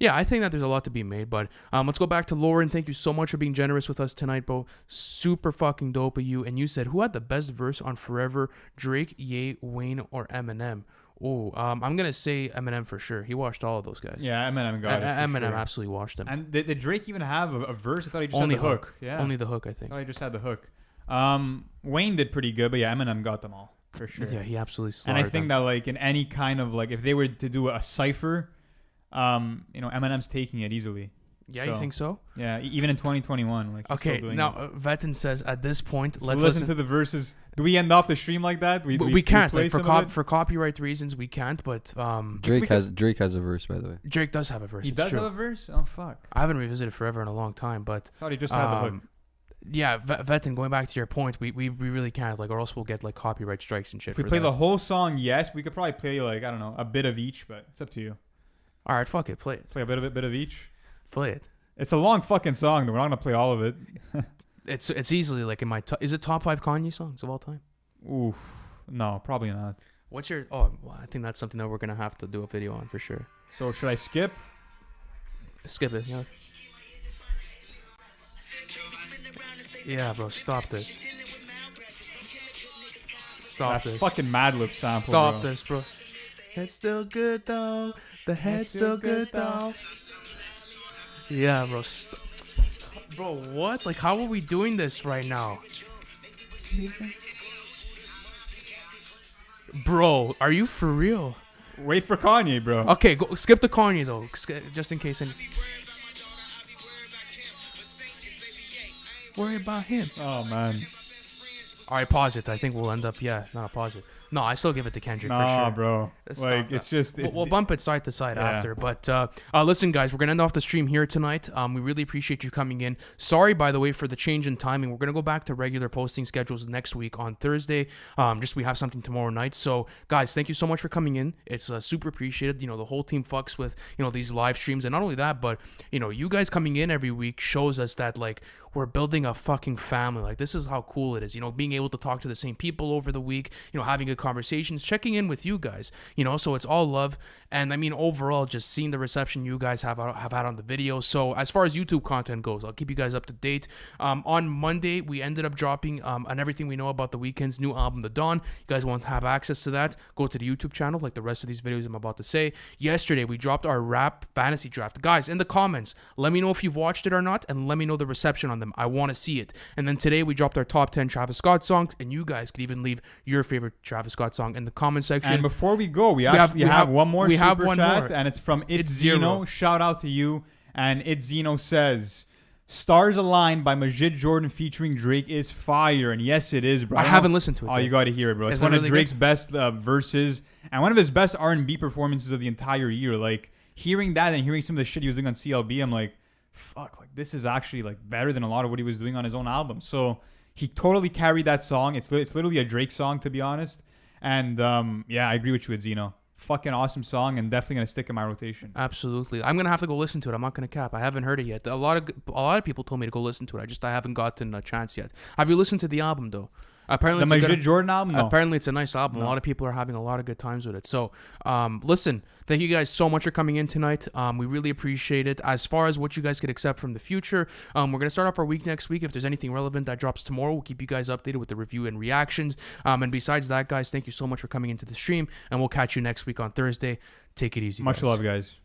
S2: Yeah, I think that there's a lot to be made, but let's go back to Lauren. Thank you so much for being generous with us tonight, bro. Super fucking dope of you. And you said, who had the best verse on Forever, Drake, Ye, Wayne, or Eminem? Oh, I'm gonna say Eminem for sure. He washed all of those guys.
S1: Yeah, Eminem got it. for
S2: Eminem
S1: sure.
S2: absolutely washed them.
S1: And did Drake even have a verse? I thought he just
S2: Only
S1: had the hook. Yeah,
S2: Only the hook, I think.
S1: I thought he just had the hook. Wayne did pretty good, but yeah, Eminem got them all for sure.
S2: Yeah, he absolutely
S1: And
S2: slaughtered
S1: I think
S2: them.
S1: that like in any kind of like if they were to do a cipher, Eminem's taking it easily.
S2: Yeah, you
S1: so,
S2: think so?
S1: Yeah, even in 2021, like he's
S2: Okay,
S1: still doing
S2: now
S1: it.
S2: Veton says at this point,
S1: So
S2: let's
S1: listen to the verses. Do we end off the stream like that?
S2: We can't,
S1: play
S2: like for
S1: some of it?
S2: for copyright reasons, we can't. But
S3: Drake
S1: we
S3: has a verse, by the way.
S2: Drake does have a verse.
S1: He
S2: it's
S1: does
S2: true.
S1: have a verse. Oh fuck!
S2: I haven't revisited Forever in a long time, but
S1: I thought he just had the hook.
S2: yeah, Veton, going back to your point, we really can't, like, or else we'll get like copyright strikes and shit.
S1: If we
S2: for
S1: play
S2: that.
S1: the whole song, yes, we could probably play like I don't know a bit of each, but it's up to you.
S2: All right, fuck it, play it,
S1: Let's play a bit of each.
S2: play it.
S1: It's a long fucking song, though. We're not gonna play all of it.
S2: It's easily like in my is it top 5 Kanye songs of all time?
S1: Oof. No, probably not.
S2: What's your well, I think that's something that we're gonna have to do a video on for sure.
S1: So should I skip?
S2: Skip it, yeah. Yeah, bro, stop this. Stop
S1: That
S2: this.
S1: fucking Mad Lib sample.
S2: Stop
S1: bro.
S2: this, bro. It's still good though. The head's still good though. Yeah, bro. Bro, what? Like, how are we doing this right now? Bro, are you for real?
S1: Wait for Kanye, bro.
S2: Okay, go skip the Kanye though, just in case. Worry about him.
S1: Oh man.
S2: All right, pause it. I think we'll end up. Yeah, no, pause it. No, I still give it to Kendrick for
S1: Nah,
S2: sure.
S1: bro.
S2: Let's
S1: Like
S2: stop
S1: it's
S2: that.
S1: just it's
S2: We'll bump it side to side
S1: Yeah.
S2: after. But listen, guys, we're gonna end off the stream here tonight. We really appreciate you coming in. Sorry, by the way, for the change in timing. We're gonna go back to regular posting schedules next week on Thursday. Just we have something tomorrow night. So, guys, thank you so much for coming in. It's super appreciated. You know, the whole team fucks with these live streams, and not only that, but you guys coming in every week shows us that like we're building a fucking family. Like this is how cool it is. Being able to talk to the same people over the week. Having a conversations, checking in with you guys, you know, so it's all love. And I mean, overall, just seeing the reception you guys have had on the video. So as far as YouTube content goes, I'll keep you guys up to date. On Monday, we ended up dropping on Everything We Know About the Weeknd's new album, The Dawn. You guys want to have access to that, go to the YouTube channel like the rest of these videos I'm about to say. Yesterday, we dropped our rap fantasy draft. Guys, in the comments, let me know if you've watched it or not, and let me know the reception on them. I want to see it. And then today, we dropped our top 10 Travis Scott songs, and you guys could even leave your favorite Travis Scott song in the comment section.
S1: And before we go, we have one more super chat, and it's from It's Zeno. Shout out to you. And It's Zeno says, Stars Align by Majid Jordan featuring Drake is fire. And yes, it is, bro.
S2: I haven't listened to it.
S1: Oh,
S2: yet.
S1: you got to hear it, bro. It's one of Drake's best verses and one of his best R&B performances of the entire year. Like, hearing that and hearing some of the shit he was doing on CLB, I'm like, fuck, like, this is actually, like, better than a lot of what he was doing on his own album. So he totally carried that song. It's literally a Drake song, to be honest. And, yeah, I agree with you with Zeno. Fucking awesome song, and definitely gonna stick in my rotation.
S2: Absolutely, I'm gonna have to go listen to it. I'm not gonna cap. I haven't heard it yet. A lot of people told me to go listen to it. I haven't gotten a chance yet. Have you listened to the album though? Apparently,
S1: the Majid Jordan album. No.
S2: Apparently, it's a nice album. No. A lot of people are having a lot of good times with it. So, listen, thank you guys so much for coming in tonight. We really appreciate it. As far as what you guys could accept from the future, we're gonna start off our week next week. If there's anything relevant that drops tomorrow, we'll keep you guys updated with the review and reactions. And besides that, guys, thank you so much for coming into the stream, and we'll catch you next week on Thursday. Take it easy.
S1: Much love, guys.